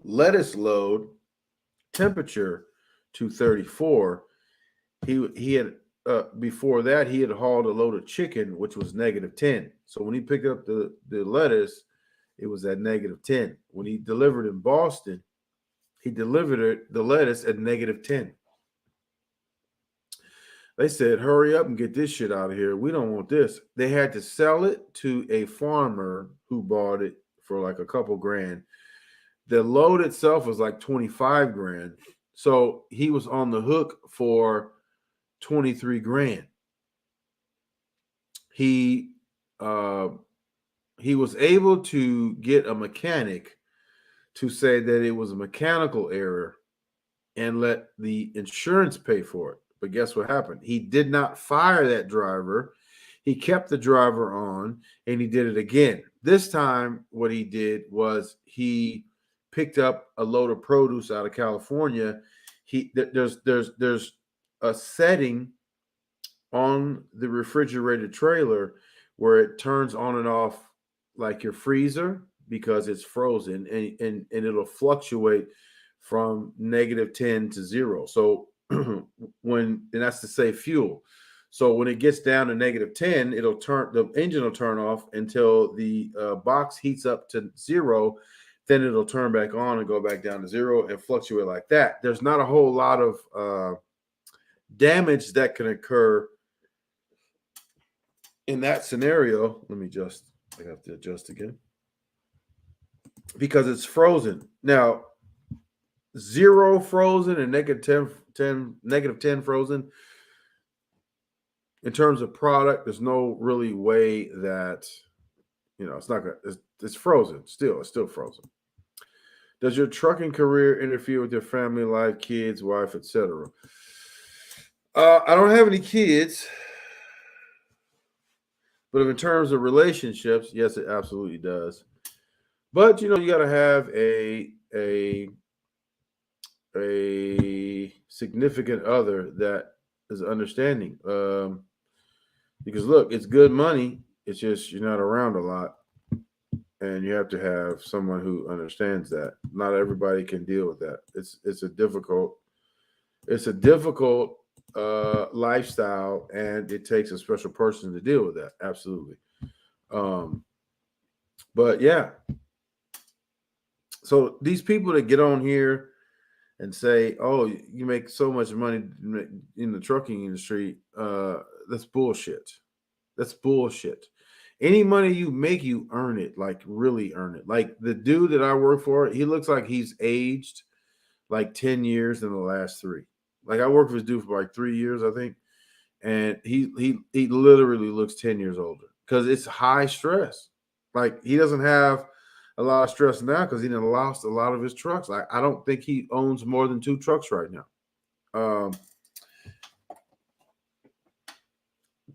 S2: lettuce load temperature to 34. He had before that, he had hauled a load of chicken, which was -10. So when he picked up the lettuce, it was at -10. When he delivered in Boston, he delivered the lettuce at -10. They said, hurry up and get this shit out of here. We don't want this. They had to sell it to a farmer who bought it for like a couple grand. The load itself was like 25 grand. So he was on the hook for 23 grand. He was able to get a mechanic to say that it was a mechanical error and let the insurance pay for it. But guess what happened? He did not fire that driver. He kept the driver on and he did it again. This time, what he did was he picked up a load of produce out of California. There's a setting on the refrigerated trailer where it turns on and off like your freezer because it's frozen and it'll fluctuate from -10 to 0. So and that's to save fuel. So when it gets down to -10, the engine will turn off until the box heats up to 0. Then it'll turn back on and go back down to 0 and fluctuate like that. There's not a whole lot of damage that can occur in that scenario. I have to adjust again because it's frozen. Now, 0 frozen and -10 frozen. In terms of product, there's no really way that it's not gonna. It's frozen still. It's still frozen. Does your trucking career interfere with your family life, kids, wife, etc.? I don't have any kids, but in terms of relationships, yes, it absolutely does. But you got to have a significant other that is understanding. Because look, it's good money. It's just you're not around a lot, and you have to have someone who understands that. Not everybody can deal with that. It's a difficult lifestyle, and it takes a special person to deal with that. Absolutely. But yeah. So these people that get on here and say, "Oh, you make so much money in the trucking industry," that's bullshit. That's bullshit. Any money you make, you earn it. Like really earn it. Like the dude that I work for, he looks like he's aged like 10 years in the last 3. Like I worked for this dude for like 3 years, I think, and he literally looks 10 years older because it's high stress. Like he doesn't have a lot of stress now because he done lost a lot of his trucks. I don't think he owns more than 2 trucks right now.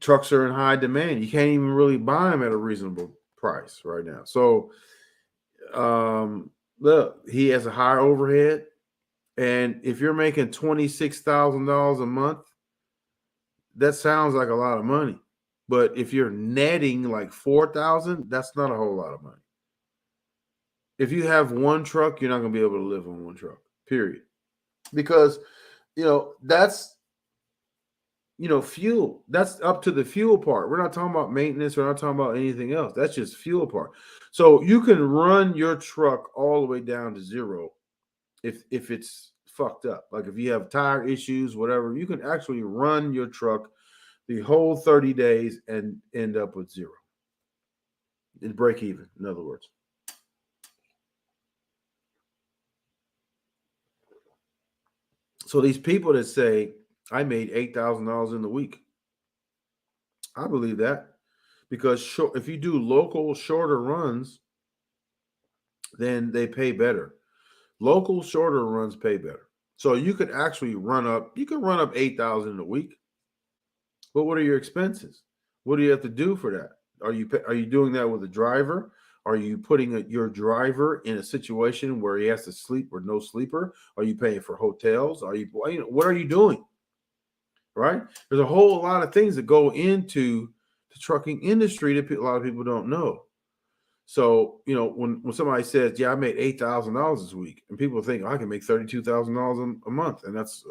S2: trucks are in high demand. You can't even really buy them at a reasonable price right now. So, look, he has a higher overhead. And if you're making $26,000 a month, that sounds like a lot of money. But if you're netting like $4,000, that's not a whole lot of money. If you have one truck, you're not going to be able to live on one truck, period. Because, that's, fuel. That's up to the fuel part. We're not talking about maintenance. We're not talking about anything else. That's just fuel part. So you can run your truck all the way down to zero if it's fucked up. Like if you have tire issues, whatever, you can actually run your truck the whole 30 days and end up with zero. It's break even, in other words. So these people that say, I made $8,000 in the week, I believe that, because if you do local shorter runs, then they pay better. Local shorter runs pay better. So you could actually run up 8,000 a week. But what are your expenses? What do you have to do for that? Are you doing that with a driver? Are you putting your driver in a situation where he has to sleep or no sleeper? Are you paying for hotels? What are you doing? Right? There's a whole lot of things that go into the trucking industry that a lot of people don't know. So, when somebody says, yeah, I made $8,000 this week, and people think, I can make $32,000 a month, and that's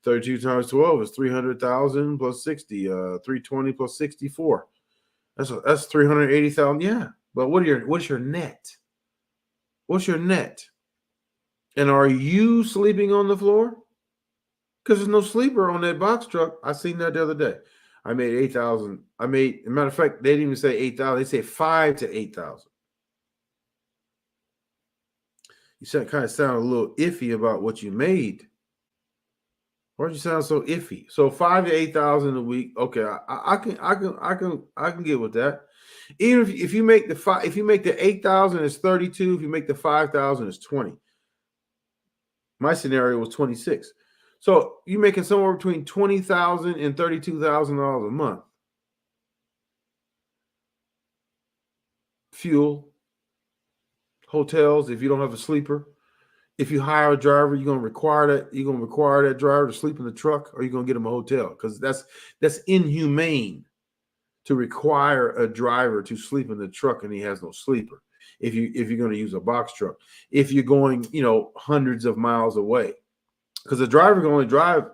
S2: 32 times 12 is 300,000 plus 60, 320 plus 64. That's 380,000. Yeah. But what's your net? What's your net? And are you sleeping on the floor? Because there's no sleeper on that box truck. I seen that the other day. I made 8,000. As a matter of fact, they didn't even say 8,000. They say 5 to 8,000. You kind of sound a little iffy about what you made. Why'd you sound so iffy? So 5 to 8,000 a week. Okay, I can get with that. Even if you make the 8,000 is 32. If you make the 5,000 is 20. My scenario was 26. So you're making somewhere between $20,000 and $32,000 a month. Fuel, hotels, if you don't have a sleeper. If you hire a driver, you're gonna require that driver to sleep in the truck, or you're gonna get him a hotel, because that's inhumane to require a driver to sleep in the truck and he has no sleeper. If you're going to use a box truck, if you're going hundreds of miles away, because the driver can only drive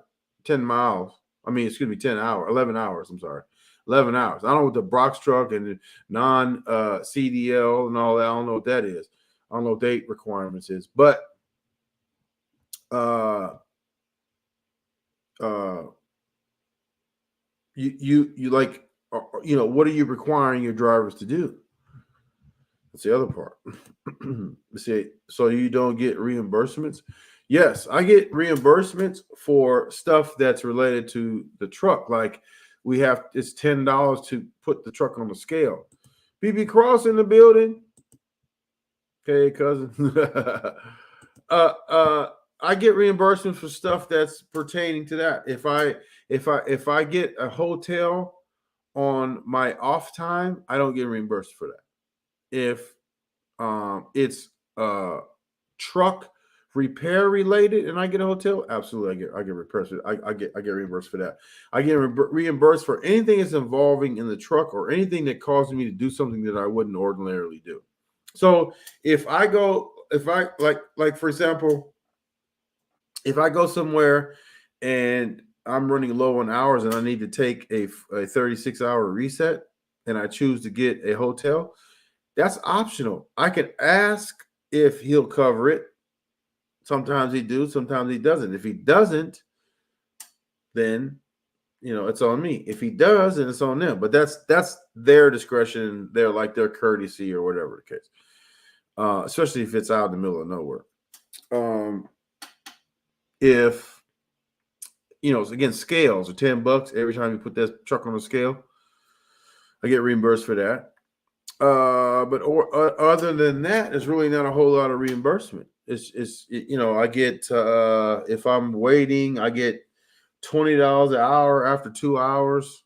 S2: 10 miles. 11 hours. I'm sorry, 11 hours. I don't know what the box truck and the non-CDL and all that. I don't know what that is. I don't know what date requirements is, but you like, what are you requiring your drivers to do? That's the other part. So you don't get reimbursements? Yes, I get reimbursements for stuff that's related to the truck. Like it's $10 to put the truck on the scale. BB Cross in the building. Okay, cousin. I get reimbursement for stuff that's pertaining to that. If I get a hotel on my off time, I don't get reimbursed for that. If it's truck repair related and I get a hotel, absolutely I get reimbursed. I get reimbursed for that. I get reimbursed for anything that's involving in the truck or anything that causes me to do something that I wouldn't ordinarily do. So if for example, if I go somewhere and I'm running low on hours and I need to take a 36-hour reset and I choose to get a hotel, that's optional. I can ask if he'll cover it. Sometimes he do, sometimes he doesn't. If he doesn't, then it's on me. If he does, then it's on them. But that's their discretion, their courtesy or whatever the case. Especially if it's out in the middle of nowhere. If again, scales are $10 every time you put that truck on the scale, I get reimbursed for that. But other than that, there's really not a whole lot of reimbursement. I get if I'm waiting, I get $20 an hour after 2 hours.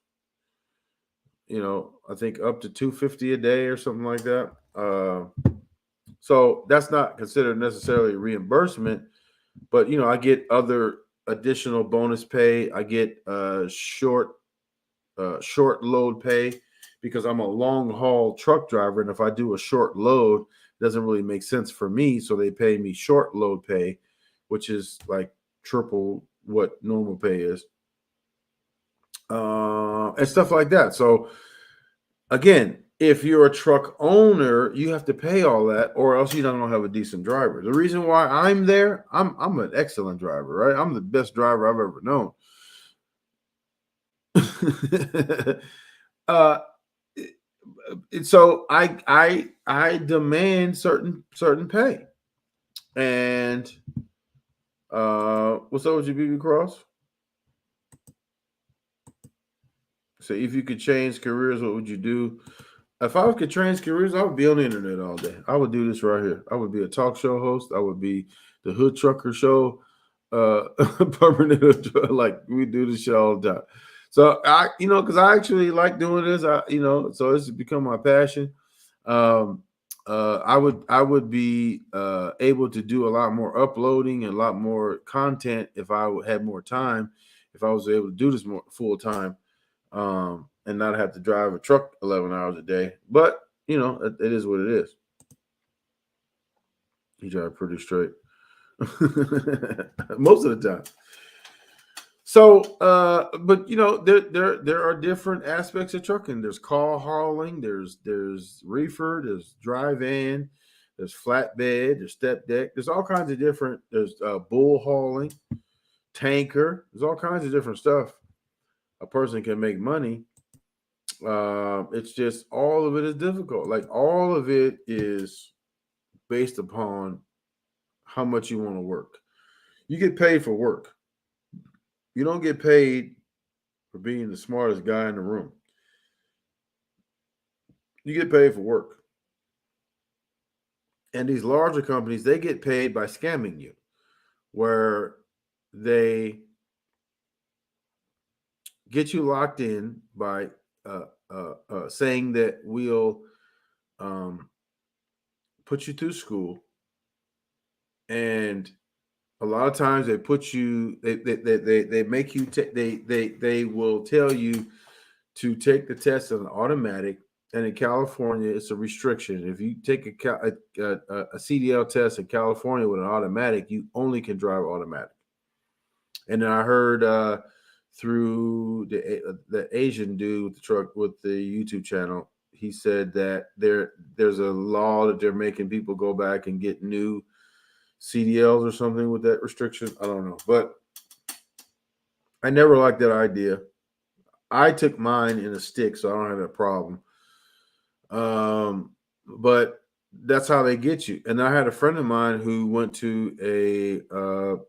S2: I think up to $250 a day or something like that. So that's not considered necessarily reimbursement, but I get other additional bonus pay. I get short load pay because I'm a long haul truck driver, and if I do a short load, it doesn't really make sense for me. So they pay me short load pay, which is like triple what normal pay is, and stuff like that. So again, if you're a truck owner, you have to pay all that, or else you don't have a decent driver. The reason why I'm there, I'm an excellent driver, right? I'm the best driver I've ever known. So I demand certain pay. And what's up with you, BB Cross? So if you could change careers, what would you do? If I could change careers, I would be on the internet all day. I would do this right here. I would be a talk show host. I would be the Hood Trucker show, permanent. Like we do this show all the time. So because I actually like doing this. So it's become my passion. I would be able to do a lot more uploading and a lot more content if I had more time. If I was able to do this more full time. And not have to drive a truck 11 hours a day. But, it is what it is. You drive pretty straight. Most of the time. So, but, there are different aspects of trucking. There's call hauling. There's reefer. There's drive in. There's flatbed. There's step deck. There's all kinds of different. There's bull hauling, tanker. There's all kinds of different stuff. A person can make money. It's just all of it is difficult. Like all of it is based upon how much you want to work. You get paid for work. You don't get paid for being the smartest guy in the room. You get paid for work. And these larger companies, they get paid by scamming you, where they get you locked in by saying that we'll put you through school, and a lot of times they put you, they make you they will tell you to take the test as an automatic, and in California it's a restriction. If you take a CDL test in California with an automatic, you only can drive automatic. And then I heard through the Asian dude with the truck with the YouTube channel, he said that there's a law that they're making people go back and get new CDLs or something with that restriction. I don't know, but I never liked that idea. I took mine in a stick, so I don't have that problem. But that's how they get you. And I had a friend of mine who went to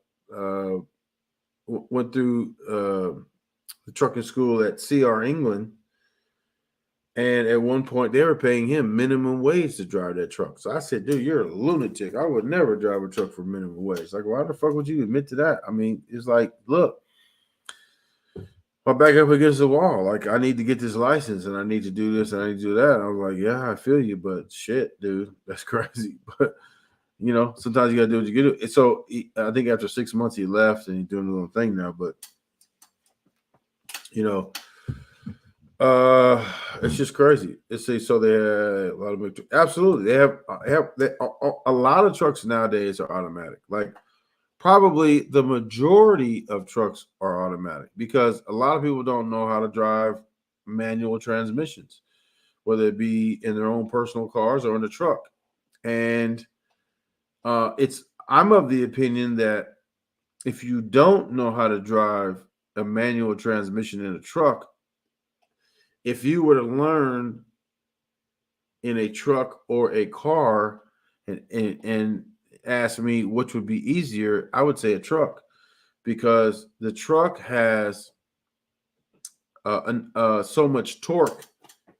S2: went through the trucking school at CR England, and at one point they were paying him minimum wage to drive that truck. So I said, dude, you're a lunatic. I would never drive a truck for minimum wage. Like, why the fuck would you admit to that? I mean, it's like, look, I back up against the wall. Like, I need to get this license, and I need to do this, and I need to do that. And I was like, yeah, I feel you, but shit, dude, that's crazy. But sometimes you gotta do what you do. So I think after 6 months he left, and he's doing a little thing now. But it's just crazy. So they have a lot of absolutely. They have a lot of trucks nowadays are automatic. Like probably the majority of trucks are automatic because a lot of people don't know how to drive manual transmissions, whether it be in their own personal cars or in the truck. And I'm of the opinion that if you don't know how to drive a manual transmission in a truck, if you were to learn in a truck or a car and ask me which would be easier, I would say a truck, because the truck has so much torque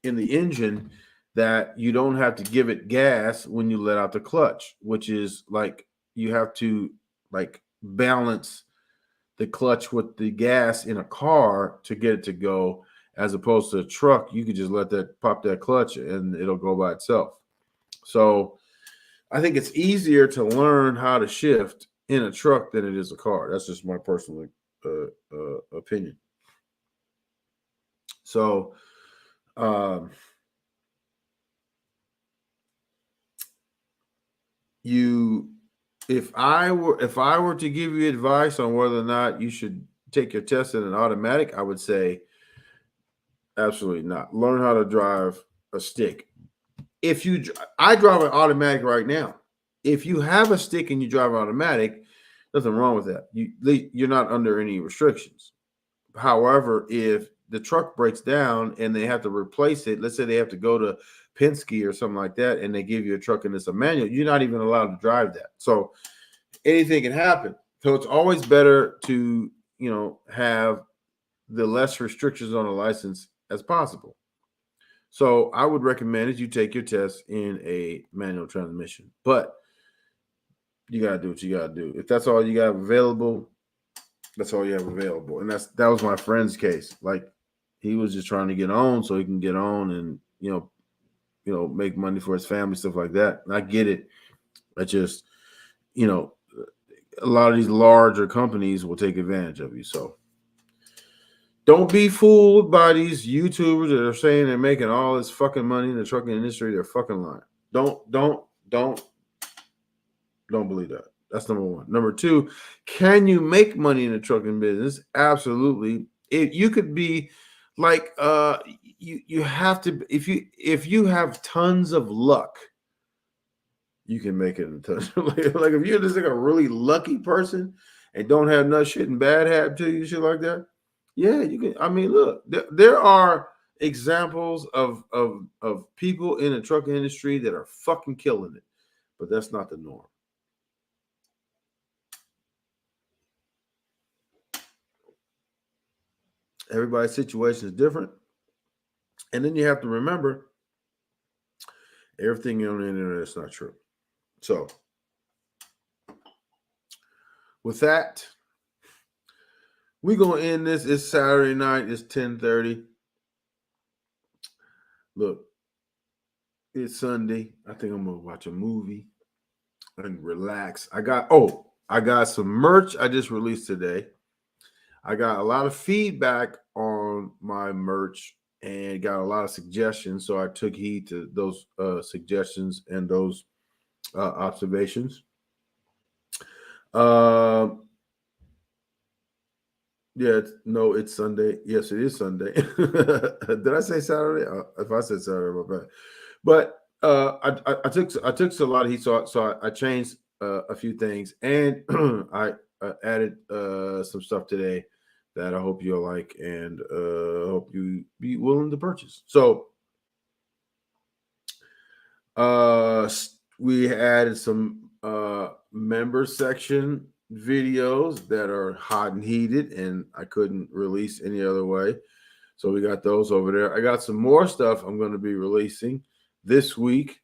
S2: in the engine that you don't have to give it gas when you let out the clutch, which is like you have to like balance the clutch with the gas in a car to get it to go. As opposed to a truck, you could just let that pop that clutch and it'll go by itself. So I think it's easier to learn how to shift in a truck than it is a car. That's just my personal opinion. So, if I were to give you advice on whether or not you should take your test in an automatic, I would say absolutely not. Learn how to drive a stick. I drive an automatic right now. If you have a stick and you drive an automatic, nothing wrong with that. You're not under any restrictions. However, if the truck breaks down and they have to replace it, let's say they have to go to Penske or something like that, and they give you a truck and it's a manual, you're not even allowed to drive that. So anything can happen. So it's always better to, have the less restrictions on a license as possible. So I would recommend that you take your test in a manual transmission, but you got to do what you got to do. If that's all you got available, that's all you have available. And that was my friend's case. Like, he was just trying to get on so he can get on and, make money for his family, stuff like that. And I get it. I just, a lot of these larger companies will take advantage of you. So don't be fooled by these YouTubers that are saying they're making all this fucking money in the trucking industry. They're fucking lying. Don't believe that. That's number one. Number two, can you make money in the trucking business? Absolutely. You could be like, you have to, if you have tons of luck, you can make it in a ton. Like if you're just like a really lucky person and don't have no shit and bad happen to you, shit like that. Yeah, you can. I mean, look, there are examples of people in the trucking industry that are fucking killing it, but that's not the norm. Everybody's situation is different. And then you have to remember, everything on the internet is not true. So, with that, we're going to end this. It's Saturday night. It's 10:30. Look, it's Sunday. I think I'm going to watch a movie and relax. I got some merch I just released today. I got a lot of feedback on my merch and got a lot of suggestions. So I took heed to those suggestions and those observations. It's Sunday. Yes, it is Sunday. Did I say Saturday? If I said Saturday, my bad. But I took a lot of heat, so I changed a few things, and I added some stuff today that I hope you'll like, and hope you be willing to purchase. So we added some member section videos that are hot and heated, and I couldn't release any other way. So we got those over there. I got some more stuff I'm going to be releasing this week.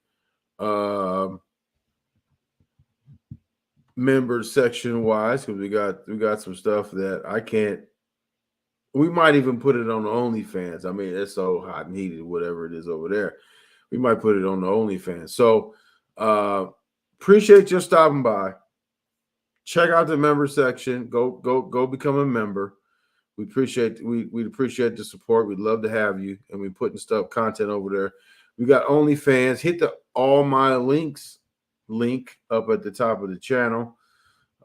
S2: Member section wise, because we got some stuff that I can't. We might even put it on the OnlyFans. I mean, it's so hot and heated, whatever it is over there. We might put it on the OnlyFans. So appreciate you stopping by. Check out the member section. Go become a member. We appreciate the support. We'd love to have you, and we're putting content over there. We got OnlyFans. Hit the All My Links link up at the top of the channel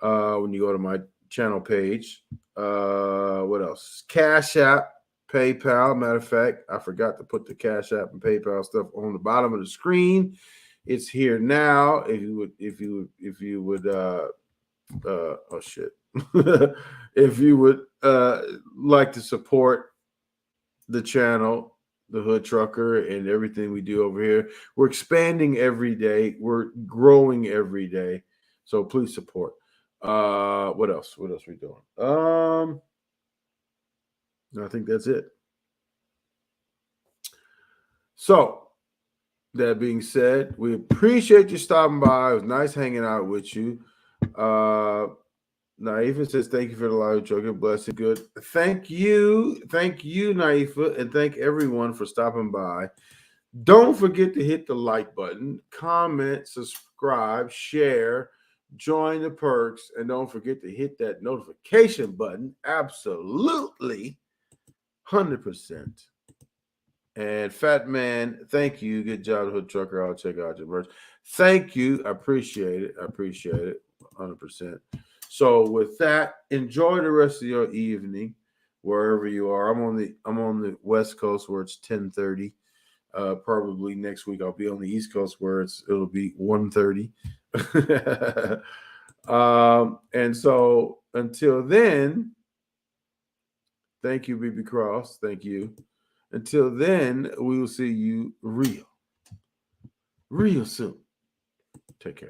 S2: when you go to my channel page. What else? Cash App, PayPal. Matter of fact, I forgot to put the Cash App and PayPal stuff on the bottom of the screen. It's here now. If you would oh shit. If you would like to support the channel, the Hood Trucker, and everything we do over here. We're expanding every day. We're growing every day. So please support. What else? What else are we doing? I think that's it. So that being said, we appreciate you stopping by. It was nice hanging out with you. Naifa says, thank you for the live trucker. Bless you. Good. Thank you, Naifa, and thank everyone for stopping by. Don't forget to hit the like button, comment, subscribe, share, join the perks, and don't forget to hit that notification button. Absolutely, 100%. And Fat Man, thank you. Good job, Hood Trucker. I'll check out your merch. Thank you. I appreciate it. 100%. So with that, enjoy the rest of your evening, wherever you are. I'm on the West Coast where it's 10:30. Probably next week I'll be on the East Coast where it'll be 1:30. And so until then, thank you, BB Cross. Thank you. Until then, we will see you real soon. Take care.